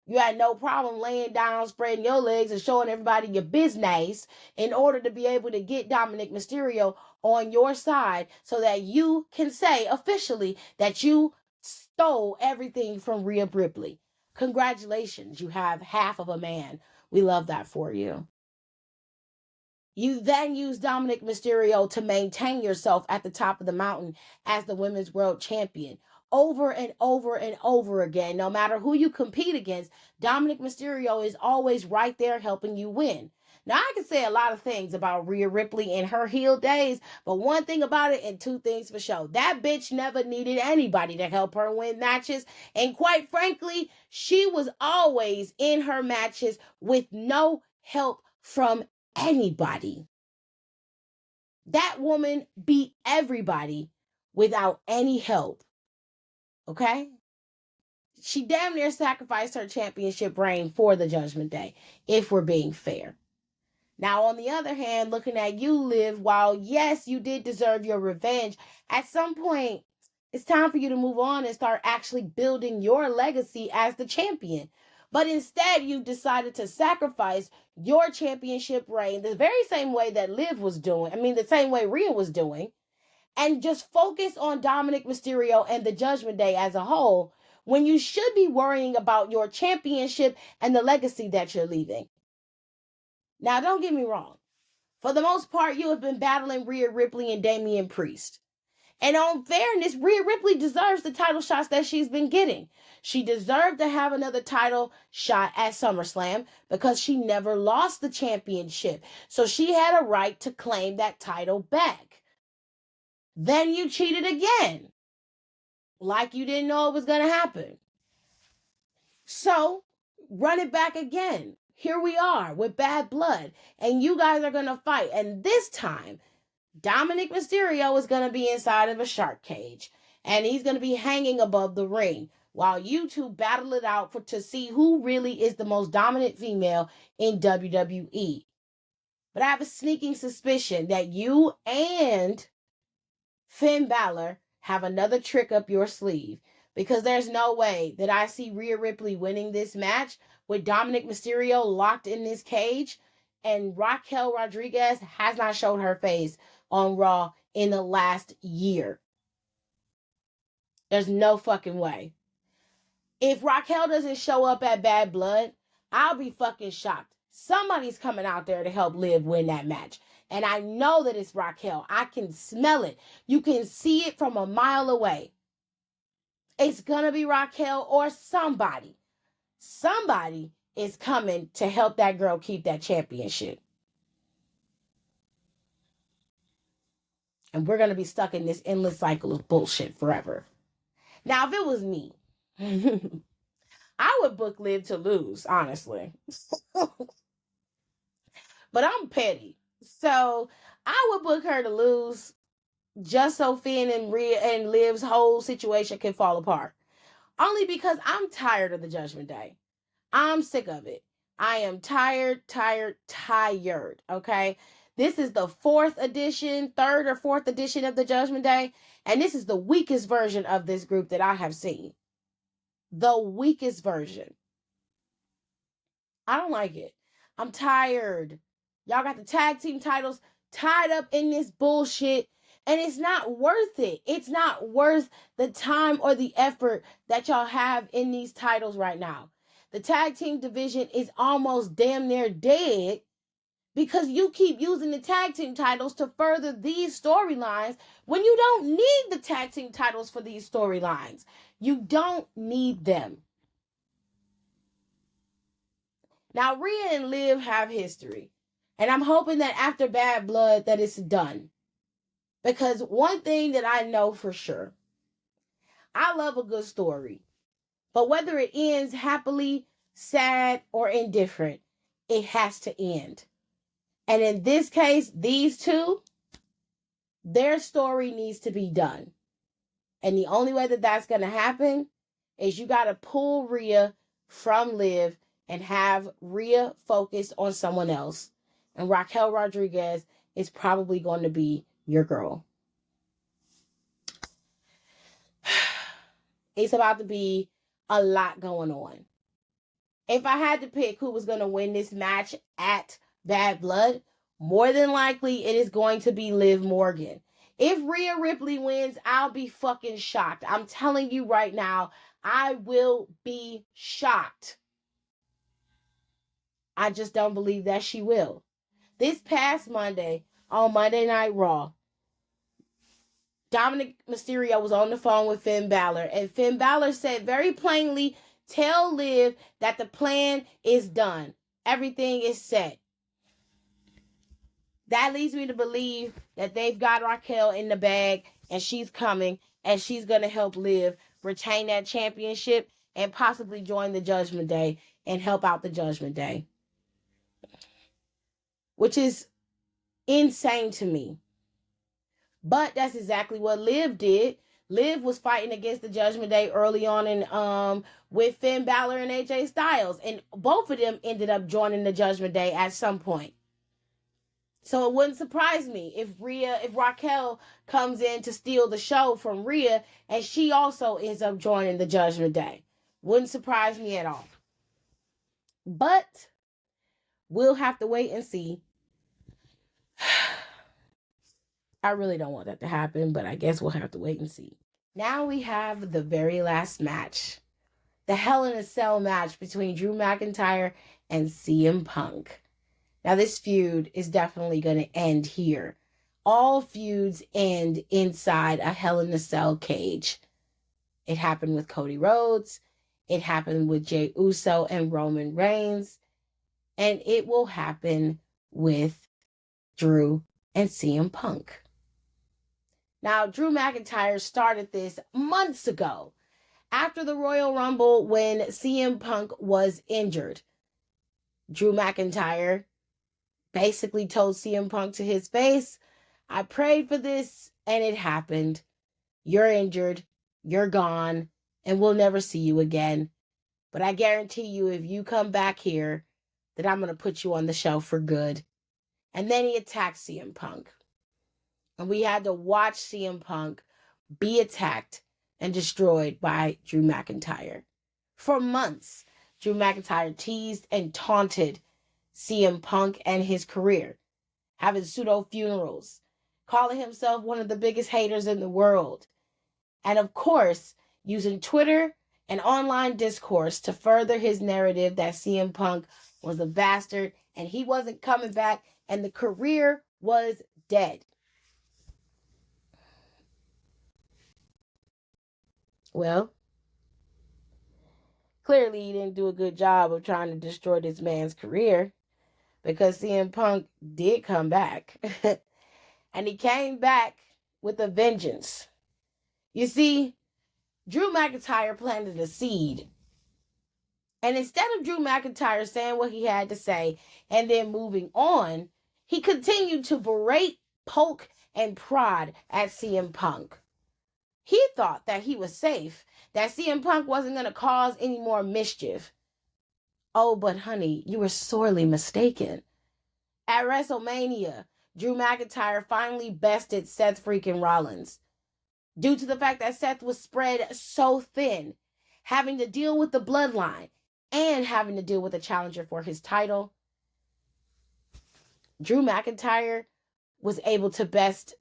You had no problem laying down, spreading your legs, and showing everybody your business in order to be able to get Dominic Mysterio on your side so that you can say officially that you stole everything from Rhea Ripley. Congratulations, you have half of a man. We love that for you. You then use Dominic Mysterio to maintain yourself at the top of the mountain as the women's world champion. Over and over and over again, no matter who you compete against, Dominic Mysterio is always right there helping you win. Now, I can say a lot of things about Rhea Ripley in her heel days, but one thing about it and two things for sure. That bitch never needed anybody to help her win matches. And quite frankly, she was always in her matches with no help from anybody. That woman beat everybody without any help. Okay? She damn near sacrificed her championship reign for the Judgment Day, if we're being fair. Now, on the other hand, looking at you, Liv, while yes, you did deserve your revenge, at some point, it's time for you to move on and start actually building your legacy as the champion. But instead, you've decided to sacrifice your championship reign the very same way that Liv was doing. I mean, the same way Rhea was doing. And just focus on Dominic Mysterio and the Judgment Day as a whole when you should be worrying about your championship and the legacy that you're leaving. Now, don't get me wrong. For the most part, you have been battling Rhea Ripley and Damian Priest. And on fairness, Rhea Ripley deserves the title shots that she's been getting. She deserved to have another title shot at SummerSlam because she never lost the championship. So she had a right to claim that title back. Then you cheated again. Like you didn't know it was going to happen. So run it back again. Here we are with Bad Blood. And you guys are going to fight. And this time, Dominic Mysterio is going to be inside of a shark cage. And he's going to be hanging above the ring while you two battle it out to see who really is the most dominant female in WWE. But I have a sneaking suspicion that you and Finn Balor have another trick up your sleeve, because there's no way that I see Rhea Ripley winning this match with Dominic Mysterio locked in this cage, and Raquel Rodriguez has not showed her face on Raw in the last year. There's no fucking way. If Raquel doesn't show up at Bad Blood, I'll be fucking shocked. Somebody's coming out there to help Liv win that match. And I know that it's Raquel. I can smell it. You can see it from a mile away. It's going to be Raquel or somebody. Somebody is coming to help that girl keep that championship. And we're going to be stuck in this endless cycle of bullshit forever. Now, if it was me, I would book Liv to lose, honestly. But I'm petty. So I would book her to lose just so Finn and Rhea and Liv's whole situation can fall apart. Only because I'm tired of the Judgment Day. I'm sick of it. I am tired. Okay? This is the third or fourth edition of the Judgment Day. And this is the weakest version of this group that I have seen. The weakest version. I don't like it. I'm tired. Y'all got the tag team titles tied up in this bullshit, and it's not worth it. It's not worth the time or the effort that y'all have in these titles right now. The tag team division is almost damn near dead because you keep using the tag team titles to further these storylines when you don't need the tag team titles for these storylines. You don't need them. Now, Rhea and Liv have history. And I'm hoping that after Bad Blood that it's done. Because one thing that I know for sure, I love a good story. But whether it ends happily, sad, or indifferent, it has to end. And in this case, these two, their story needs to be done. And the only way that that's going to happen is you got to pull Rhea from Liv and have Rhea focus on someone else. And Raquel Rodriguez is probably going to be your girl. It's about to be a lot going on. If I had to pick who was going to win this match at Bad Blood, more than likely it is going to be Liv Morgan. If Rhea Ripley wins, I'll be fucking shocked. I'm telling you right now, I will be shocked. I just don't believe that she will. This past Monday, on Monday Night Raw, Dominic Mysterio was on the phone with Finn Balor, and Finn Balor said very plainly, tell Liv that the plan is done. Everything is set. That leads me to believe that they've got Raquel in the bag, and she's coming, and she's going to help Liv retain that championship and possibly join the Judgment Day and help out the Judgment Day. Which is insane to me. But that's exactly what Liv did. Liv was fighting against the Judgment Day early on in with Finn Balor and AJ Styles. And both of them ended up joining the Judgment Day at some point. So it wouldn't surprise me if Raquel comes in to steal the show from Rhea and she also ends up joining the Judgment Day. Wouldn't surprise me at all. But we'll have to wait and see. I really don't want that to happen, but I guess we'll have to wait and see. Now we have the very last match. The Hell in a Cell match between Drew McIntyre and CM Punk. Now this feud is definitely going to end here All feuds end inside a Hell in a Cell cage. It happened with Cody Rhodes. It happened with Jey Uso and Roman Reigns. And it will happen with Drew and CM Punk. Now, Drew McIntyre started this months ago after the Royal Rumble when CM Punk was injured. Drew McIntyre basically told CM Punk to his face, I prayed for this and it happened. You're injured, you're gone, and we'll never see you again. But I guarantee you, if you come back here, that I'm going to put you on the shelf for good. And then he attacked CM Punk. And we had to watch CM Punk be attacked and destroyed by Drew McIntyre. For months, Drew McIntyre teased and taunted CM Punk and his career, having pseudo funerals, calling himself one of the biggest haters in the world, and of course, using Twitter and online discourse to further his narrative that CM Punk was a bastard and he wasn't coming back and the career was dead. Well, clearly he didn't do a good job of trying to destroy this man's career, because CM Punk did come back. And he came back with a vengeance. You see, Drew McIntyre planted a seed. And instead of Drew McIntyre saying what he had to say and then moving on, he continued to berate, poke, and prod at CM Punk. He thought that he was safe, that CM Punk wasn't going to cause any more mischief. Oh, but honey, you were sorely mistaken. At WrestleMania, Drew McIntyre finally bested Seth freaking Rollins. Due to the fact that Seth was spread so thin, having to deal with the Bloodline and having to deal with a challenger for his title, Drew McIntyre was able to best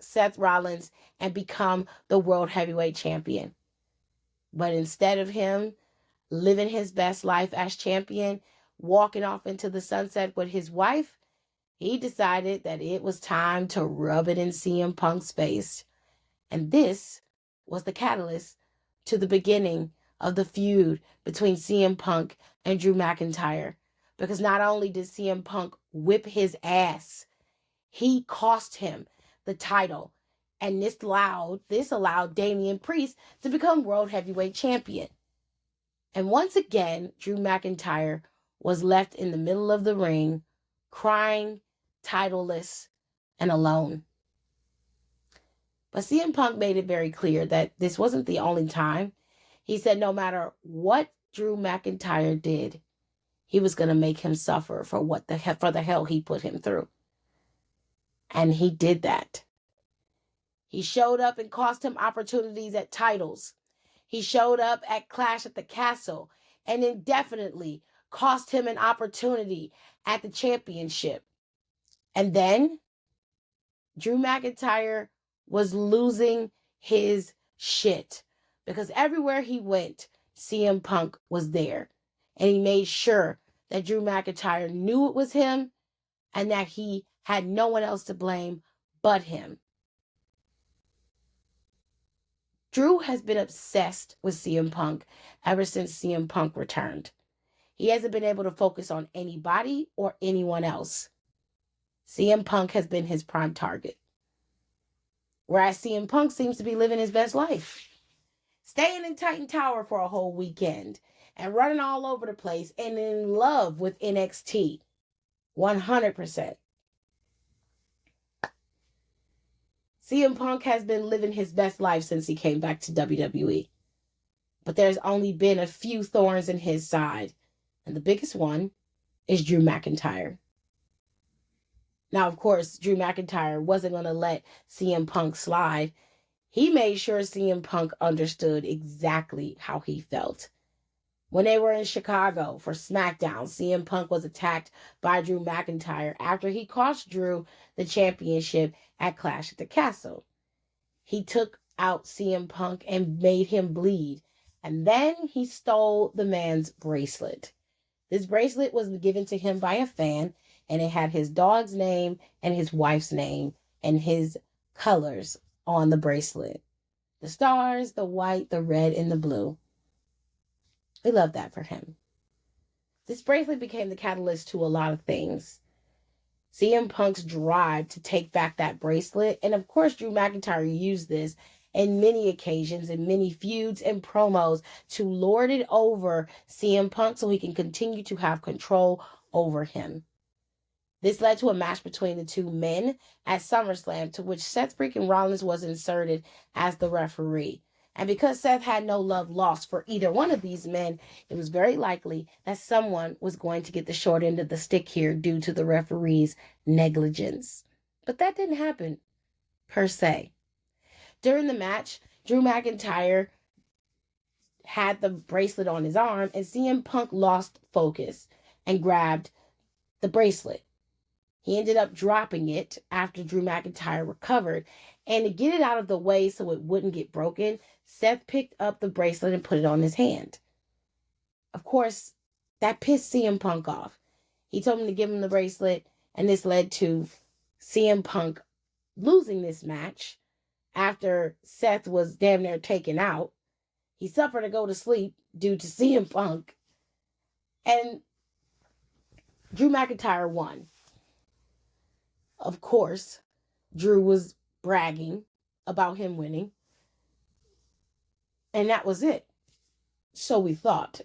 Seth Rollins and become the World Heavyweight Champion. But instead of him living his best life as champion, walking off into the sunset with his wife, he decided that it was time to rub it in CM Punk's face. And this was the catalyst to the beginning of the feud between CM Punk and Drew McIntyre. Because not only did CM Punk whip his ass, he cost him the title. And this allowed Damian Priest to become World Heavyweight Champion. And once again, Drew McIntyre was left in the middle of the ring, crying, titleless, and alone. But CM Punk made it very clear that this wasn't the only time. He said no matter what Drew McIntyre did, he was going to make him suffer for the hell he put him through. And he did that. He showed up and cost him opportunities at titles. He showed up at Clash at the Castle and indefinitely cost him an opportunity at the championship. And then Drew McIntyre was losing his shit because everywhere he went, CM Punk was there. And he made sure that Drew McIntyre knew it was him and that he had no one else to blame but him. Drew has been obsessed with CM Punk ever since CM Punk returned. He hasn't been able to focus on anybody or anyone else. CM Punk has been his prime target. Whereas CM Punk seems to be living his best life. Staying in Titan Tower for a whole weekend and running all over the place and in love with NXT. 100%. CM Punk has been living his best life since he came back to WWE. But there's only been a few thorns in his side. And the biggest one is Drew McIntyre. Now, of course, Drew McIntyre wasn't going to let CM Punk slide. He made sure CM Punk understood exactly how he felt. When they were in Chicago for SmackDown, CM Punk was attacked by Drew McIntyre after he cost Drew the championship at Clash at the Castle. He took out CM Punk and made him bleed. And then he stole the man's bracelet. This bracelet was given to him by a fan, and it had his dog's name and his wife's name and his colors on the bracelet. The stars, the white, the red, and the blue. We love that for him. This bracelet became the catalyst to a lot of things. CM Punk's drive to take back that bracelet, and of course Drew McIntyre used this in many occasions, in many feuds and promos to lord it over CM Punk so he can continue to have control over him. This led to a match between the two men at SummerSlam, to which Seth freaking Rollins was inserted as the referee. And because Seth had no love lost for either one of these men, it was very likely that someone was going to get the short end of the stick here due to the referee's negligence. But that didn't happen, per se. During the match, Drew McIntyre had the bracelet on his arm, and CM Punk lost focus and grabbed the bracelet. He ended up dropping it after Drew McIntyre recovered. And to get it out of the way so it wouldn't get broken, Seth picked up the bracelet and put it on his hand. Of course, that pissed CM Punk off. He told him to give him the bracelet, and this led to CM Punk losing this match after Seth was damn near taken out. He suffered to go to sleep due to CM Punk. And Drew McIntyre won. Of course, Drew was bragging about him winning. And that was it. So we thought.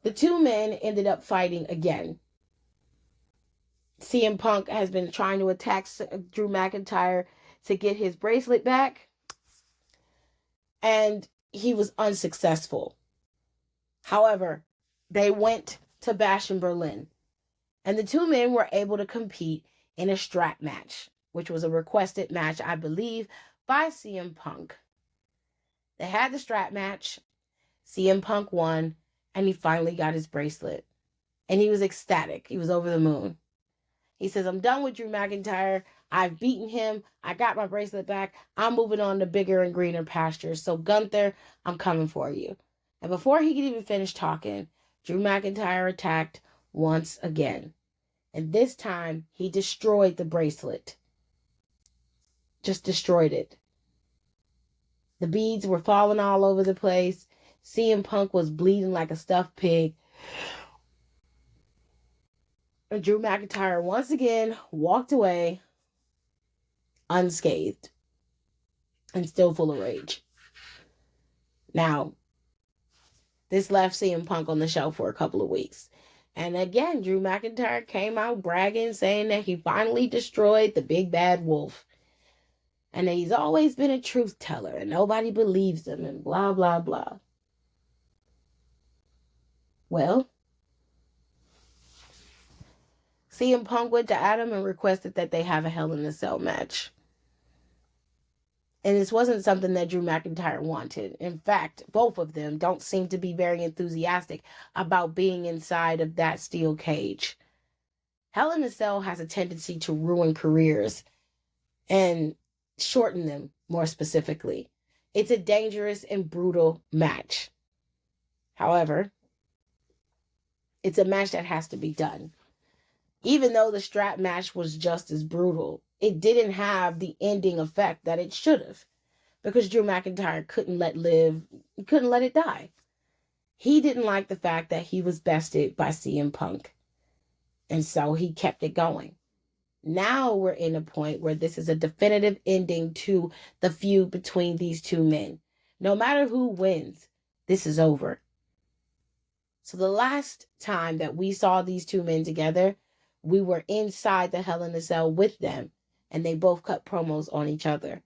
The two men ended up fighting again. CM Punk has been trying to attack Drew McIntyre to get his bracelet back. And he was unsuccessful. However, they went to Bash in Berlin. And the two men were able to compete in a strap match, which was a requested match, I believe, by CM Punk. They had the strap match. CM Punk won, and he finally got his bracelet. And he was ecstatic. He was over the moon. He says, I'm done with Drew McIntyre. I've beaten him. I got my bracelet back. I'm moving on to bigger and greener pastures. So, Gunther, I'm coming for you. And before he could even finish talking, Drew McIntyre attacked once again. And this time, he destroyed the bracelet. Just destroyed it. The beads were falling all over the place. CM Punk was bleeding like a stuffed pig. And Drew McIntyre once again walked away unscathed and still full of rage. Now, this left CM Punk on the shelf for a couple of weeks. And again, Drew McIntyre came out bragging, saying that he finally destroyed the big bad wolf. And that he's always been a truth teller and nobody believes him and blah, blah, blah. Well, CM Punk went to Adam and requested that they have a Hell in a Cell match. And this wasn't something that Drew McIntyre wanted. In fact, both of them don't seem to be very enthusiastic about being inside of that steel cage. Hell in a Cell has a tendency to ruin careers and shorten them, more specifically. It's a dangerous and brutal match. However, it's a match that has to be done. Even though the strap match was just as brutal, it didn't have the ending effect that it should have, because Drew McIntyre couldn't let it die. He didn't like the fact that he was bested by CM Punk, and so he kept it going. Now we're in a point where this is a definitive ending to the feud between these two men. No matter who wins, this is over. So the last time that we saw these two men together, we were inside the Hell in a Cell with them, and they both cut promos on each other.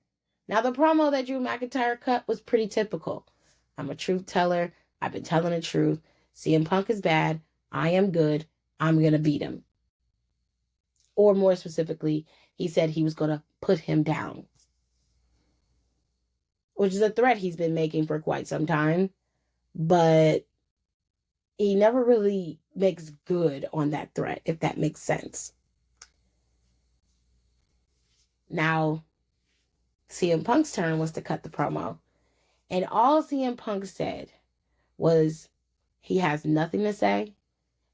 Now, the promo that Drew McIntyre cut was pretty typical. I'm a truth teller. I've been telling the truth. CM Punk is bad. I am good. I'm going to beat him. Or more specifically, he said he was going to put him down, which is a threat he's been making for quite some time, but he never really makes good on that threat, if that makes sense. Now, CM Punk's turn was to cut the promo. And all CM Punk said was he has nothing to say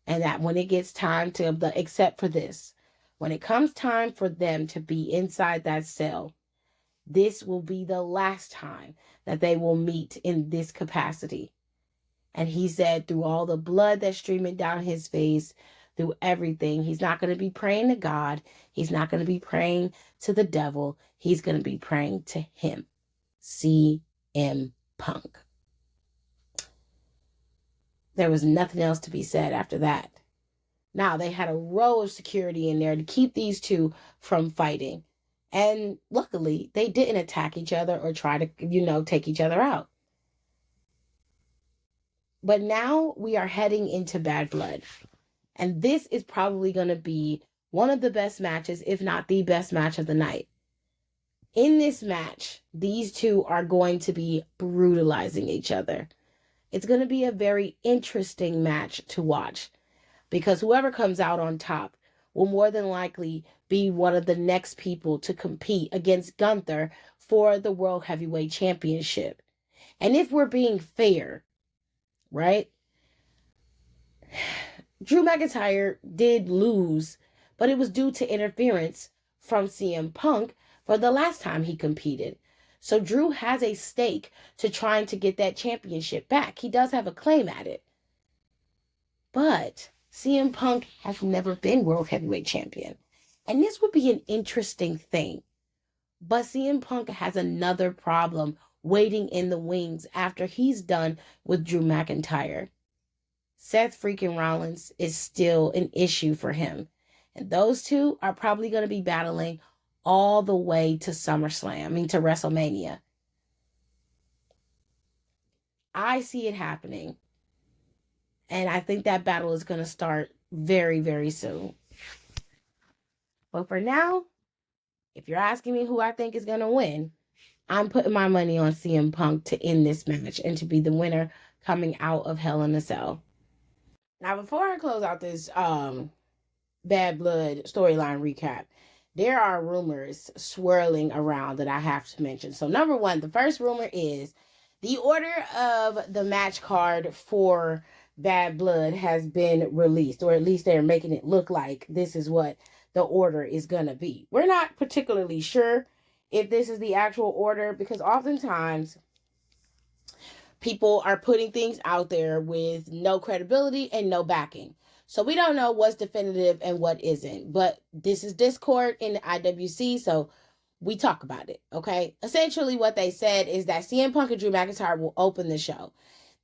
And that when it gets time to, except for this, when it comes time for them to be inside that cell, this will be the last time that they will meet in this capacity. And he said, through all the blood that's streaming down his face, through everything, he's not going to be praying to God. He's not going to be praying to the devil. He's going to be praying to him. CM Punk. There was nothing else to be said after that. Now, they had a row of security in there to keep these two from fighting. And luckily, they didn't attack each other or try to, take each other out. But now we are heading into Bad Blood. And this is probably going to be one of the best matches, if not the best match of the night. In this match, these two are going to be brutalizing each other. It's going to be a very interesting match to watch, because whoever comes out on top will more than likely be one of the next people to compete against Gunther for the World Heavyweight Championship. And if we're being fair, right? Drew McIntyre did lose, but it was due to interference from CM Punk for the last time he competed. So Drew has a stake to trying to get that championship back. He does have a claim at it. But CM Punk has never been World Heavyweight Champion. And this would be an interesting thing. But CM Punk has another problem waiting in the wings after he's done with Drew McIntyre. Seth freaking Rollins is still an issue for him. And those two are probably going to be battling all the way to SummerSlam, to WrestleMania. I see it happening. And I think that battle is going to start very, very soon. But for now, if you're asking me who I think is going to win, I'm putting my money on CM Punk to end this match and to be the winner coming out of Hell in a Cell. Now, before I close out this Bad Blood storyline recap, there are rumors swirling around that I have to mention. So, number one, the first rumor is the order of the match card for Bad Blood has been released, or at least they're making it look like this is what the order is going to be. We're not particularly sure if this is the actual order, because oftentimes people are putting things out there with no credibility and no backing. So we don't know what's definitive and what isn't. But this is Discord in the IWC, so we talk about it, okay? Essentially what they said is that CM Punk and Drew McIntyre will open the show.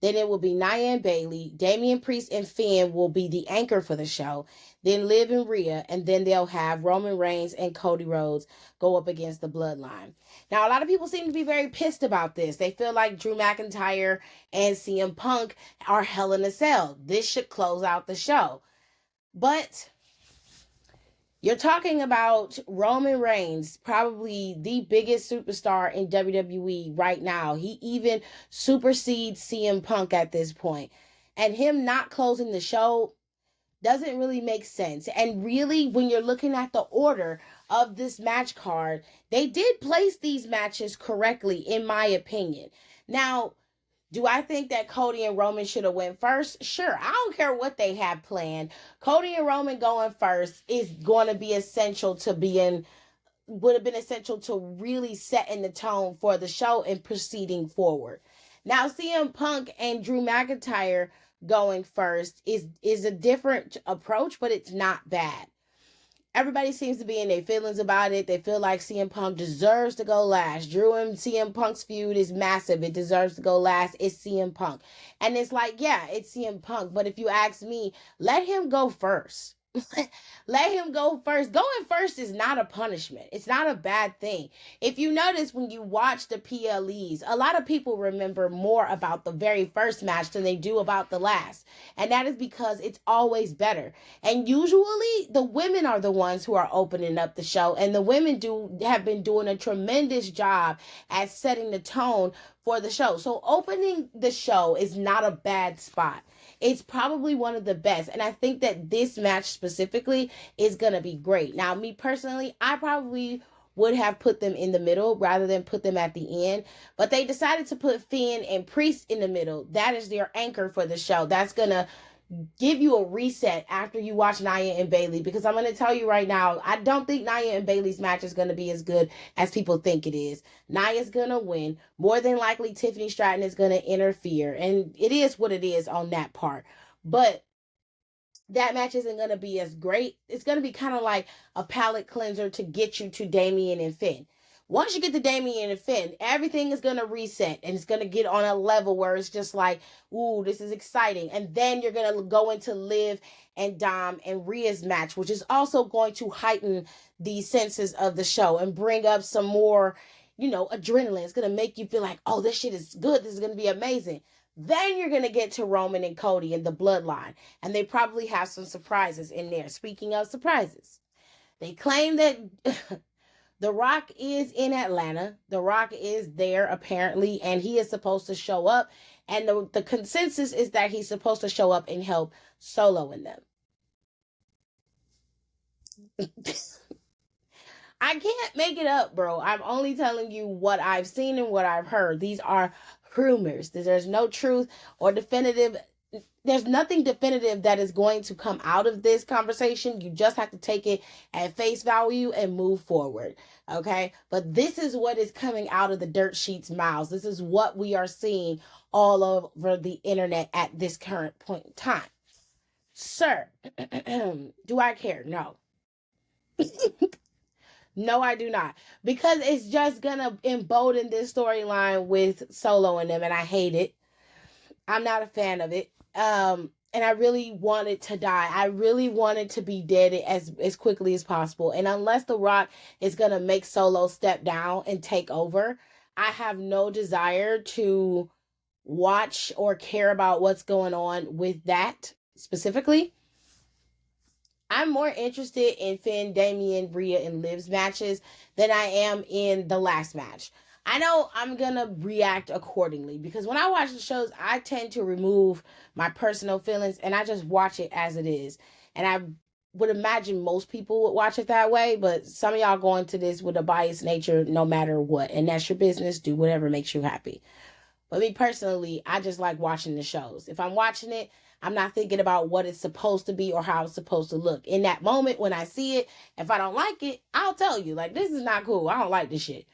Then it will be Nia and Bayley. Damian Priest and Finn will be the anchor for the show. Then Liv and Rhea. And then they'll have Roman Reigns and Cody Rhodes go up against the Bloodline. Now, a lot of people seem to be very pissed about this. They feel like Drew McIntyre and CM Punk are Hell in a Cell. This should close out the show. But you're talking about Roman Reigns, probably the biggest superstar in WWE right now. He even supersedes CM Punk at this point. And him not closing the show doesn't really make sense. And really, when you're looking at the order of this match card, they did place these matches correctly, in my opinion. Now, do I think that Cody and Roman should have went first? Sure. I don't care what they have planned. Cody and Roman going first is going to be essential to would have been essential to really setting the tone for the show and proceeding forward. Now, CM Punk and Drew McIntyre going first is a different approach, but it's not bad. Everybody seems to be in their feelings about it. They feel like CM Punk deserves to go last. Drew and CM Punk's feud is massive. It deserves to go last. It's CM Punk. And it's like, yeah, it's CM Punk. But if you ask me, let him go first. Let him go first. Going first is not a punishment. It's not a bad thing. If you notice when you watch the PLEs, a lot of people remember more about the very first match than they do about the last. And that is because it's always better. And usually the women are the ones who are opening up the show. And the women have been doing a tremendous job at setting the tone for the show. So opening the show is not a bad spot. It's probably one of the best. And I think that this match specifically is going to be great. Now, me personally, I probably would have put them in the middle rather than put them at the end. But they decided to put Finn and Priest in the middle. That is their anchor for the show. That's going to, give you a reset after you watch Nia and Bayley, because I'm going to tell you right now, I don't think Nia and Bayley's match is going to be as good as people think it is. Nia's going to win. More than likely, Tiffany Stratton is going to interfere, and it is what it is on that part. But that match isn't going to be as great. It's going to be kind of like a palate cleanser to get you to Damian and Finn. Once you get to Damian and Finn, everything is going to reset and it's going to get on a level where it's just like, ooh, this is exciting. And then you're going to go into Liv and Dom and Rhea's match, which is also going to heighten the senses of the show and bring up some more, adrenaline. It's going to make you feel like, oh, this shit is good. This is going to be amazing. Then you're going to get to Roman and Cody and the Bloodline. And they probably have some surprises in there. Speaking of surprises, they claim that The Rock is in Atlanta. The Rock is there apparently, and he is supposed to show up. And the consensus is that he's supposed to show up and help Solo in them. I can't make it up, bro. I'm only telling you what I've seen and what I've heard. These are rumors. There's no truth or definitive. There's nothing definitive that is going to come out of this conversation. You just have to take it at face value and move forward. Okay? But this is what is coming out of the dirt sheets' mouths. This is what we are seeing all over the internet at this current point in time. Sir, do I care? No. No, I do not. Because it's just going to embolden this storyline with Solo in them, and I hate it. I'm not a fan of it. And I really want it to die. I really want it to be dead as quickly as possible. And unless The Rock is going to make Solo step down and take over, I have no desire to watch or care about what's going on with that specifically. I'm more interested in Finn, Damian, Rhea, and Liv's matches than I am in the last match. I know I'm going to react accordingly because when I watch the shows, I tend to remove my personal feelings and I just watch it as it is. And I would imagine most people would watch it that way, but some of y'all go into this with a biased nature no matter what. And that's your business. Do whatever makes you happy. But me personally, I just like watching the shows. If I'm watching it, I'm not thinking about what it's supposed to be or how it's supposed to look. In that moment when I see it, if I don't like it, I'll tell you, like, this is not cool. I don't like this shit.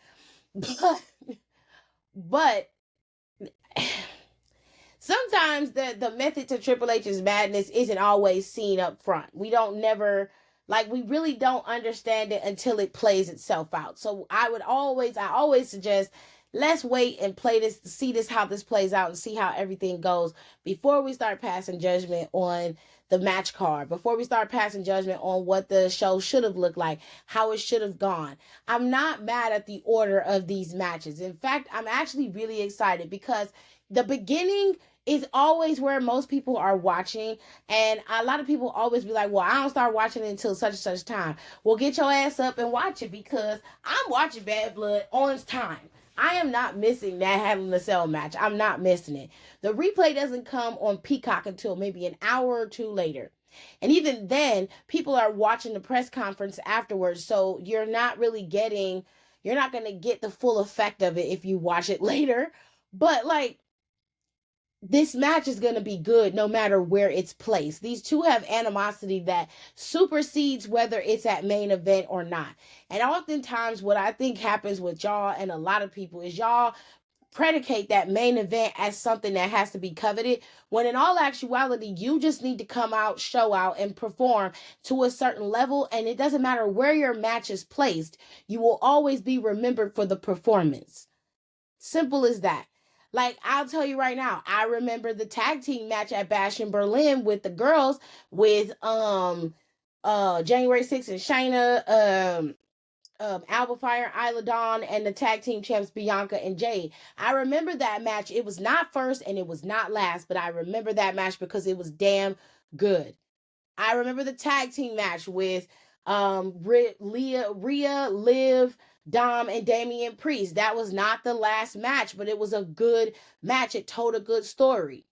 But sometimes the method to Triple H's madness isn't always seen up front. We really don't understand it until it plays itself out. So I always suggest, let's wait and play this, see this, how this plays out and see how everything goes before we start passing judgment on the match card, before we start passing judgment on what the show should have looked like, how it should have gone. I'm not mad at the order of these matches. In fact, I'm actually really excited because the beginning is always where most people are watching, and a lot of people always be like, well, I don't start watching it until such and such time. Well, get your ass up and watch it because I'm watching Bad Blood on time. I am not missing that Hell in a Cell match. I'm not missing it. The replay doesn't come on Peacock until maybe an hour or two later. And even then, people are watching the press conference afterwards. So you're not going to get the full effect of it if you watch it later. But this match is going to be good no matter where it's placed. These two have animosity that supersedes whether it's at main event or not. And oftentimes what I think happens with y'all and a lot of people is y'all predicate that main event as something that has to be coveted, when in all actuality, you just need to come out, show out, and perform to a certain level. And it doesn't matter where your match is placed. You will always be remembered for the performance. Simple as that. I'll tell you right now, I remember the tag team match at Bash in Berlin with the girls with January 6th and Shayna, Alba Fire, Isla Dawn, and the tag team champs Bianca and Jade. I remember that match. It was not first and it was not last, but I remember that match because it was damn good. I remember the tag team match with Rhea, Liv, Dom, and Damian Priest. That was not the last match, but it was a good match. It told a good story.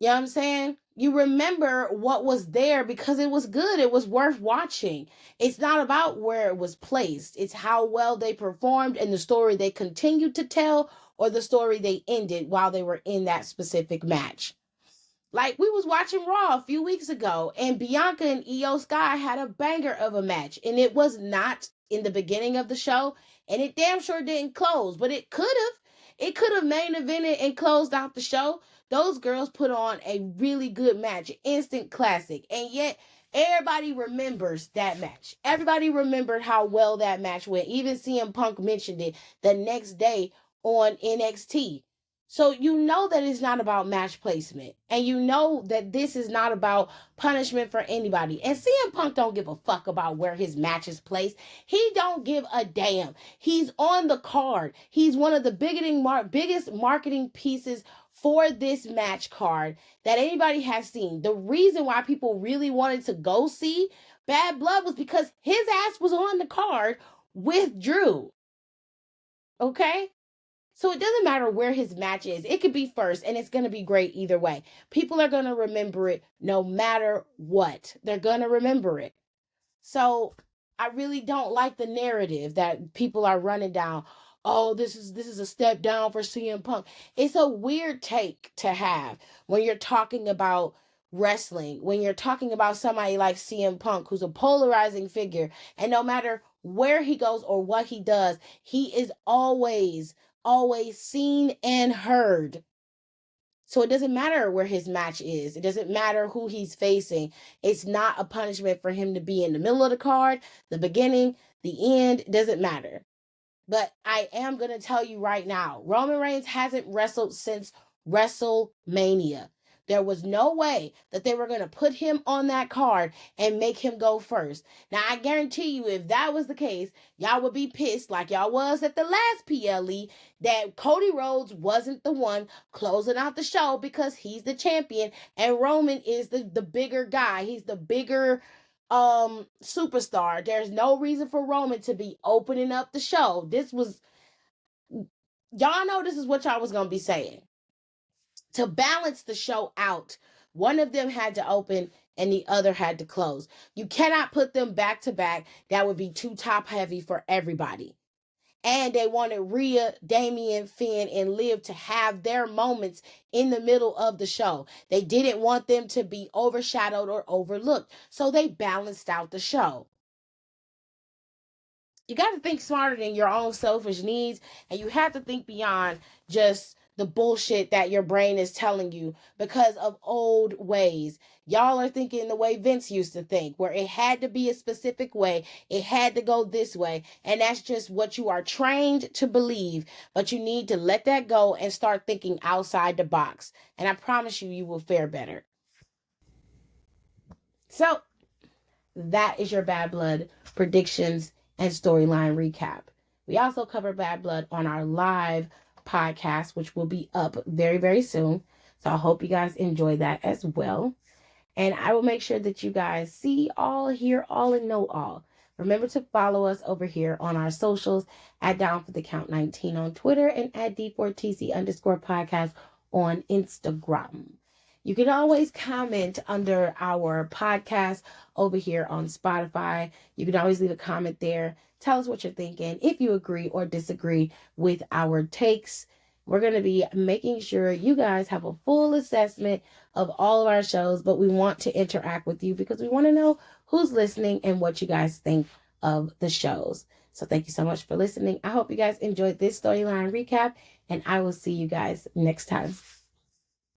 You know what I'm saying? You remember what was there because it was good. It was worth watching. It's not about where it was placed. It's how well they performed and the story they continued to tell or the story they ended while they were in that specific match. Like, we was watching Raw a few weeks ago, and Bianca and Io Sky had a banger of a match, and it was not in the beginning of the show, and it damn sure didn't close, but it could have. It could have main evented and closed out the show. Those girls put on a really good match, instant classic, and yet everybody remembers that match. Everybody remembered how well that match went. Even CM Punk mentioned it the next day on NXT. So you know that it's not about match placement. And you know that this is not about punishment for anybody. And CM Punk don't give a fuck about where his match is placed. He don't give a damn. He's on the card. He's one of the biggest marketing pieces for this match card that anybody has seen. The reason why people really wanted to go see Bad Blood was because his ass was on the card with Drew. Okay? So it doesn't matter where his match is. It could be first, and it's going to be great either way. People are going to remember it no matter what. They're going to remember it. So I really don't like the narrative that people are running down. Oh, this is a step down for CM Punk. It's a weird take to have when you're talking about wrestling, when you're talking about somebody like CM Punk, who's a polarizing figure, and no matter where he goes or what he does, he is always seen and heard. So it doesn't matter where his match is. It doesn't matter who he's facing. It's not a punishment for him to be in the middle of the card, the beginning, the end. It doesn't matter. But I am going to tell you right now, Roman Reigns hasn't wrestled since WrestleMania. There was no way that they were going to put him on that card and make him go first. Now, I guarantee you, if that was the case, y'all would be pissed like y'all was at the last PLE that Cody Rhodes wasn't the one closing out the show because he's the champion and Roman is the bigger guy. He's the bigger superstar. There's no reason for Roman to be opening up the show. Y'all know this is what y'all was going to be saying. To balance the show out, one of them had to open and the other had to close. You cannot put them back to back. That would be too top heavy for everybody. And they wanted Rhea, Damian, Finn, and Liv to have their moments in the middle of the show. They didn't want them to be overshadowed or overlooked. So they balanced out the show. You got to think smarter than your own selfish needs. And you have to think beyond just the bullshit that your brain is telling you because of old ways. Y'all are thinking the way Vince used to think, where it had to be a specific way. It had to go this way. And that's just what you are trained to believe. But you need to let that go and start thinking outside the box. And I promise you, you will fare better. So that is your Bad Blood predictions and storyline recap. We also cover Bad Blood on our live podcast, which will be up very, very soon. So I hope you guys enjoy that as well. And I will make sure that you guys see all, hear all, and know all. Remember to follow us over here on our socials at Down for the Count 19 on Twitter and at D4TC_podcast on Instagram. You can always comment under our podcast over here on Spotify. You can always leave a comment there. Tell us what you're thinking, if you agree or disagree with our takes. We're going to be making sure you guys have a full assessment of all of our shows, but we want to interact with you because we want to know who's listening and what you guys think of the shows. So thank you so much for listening. I hope you guys enjoyed this storyline recap, and I will see you guys next time.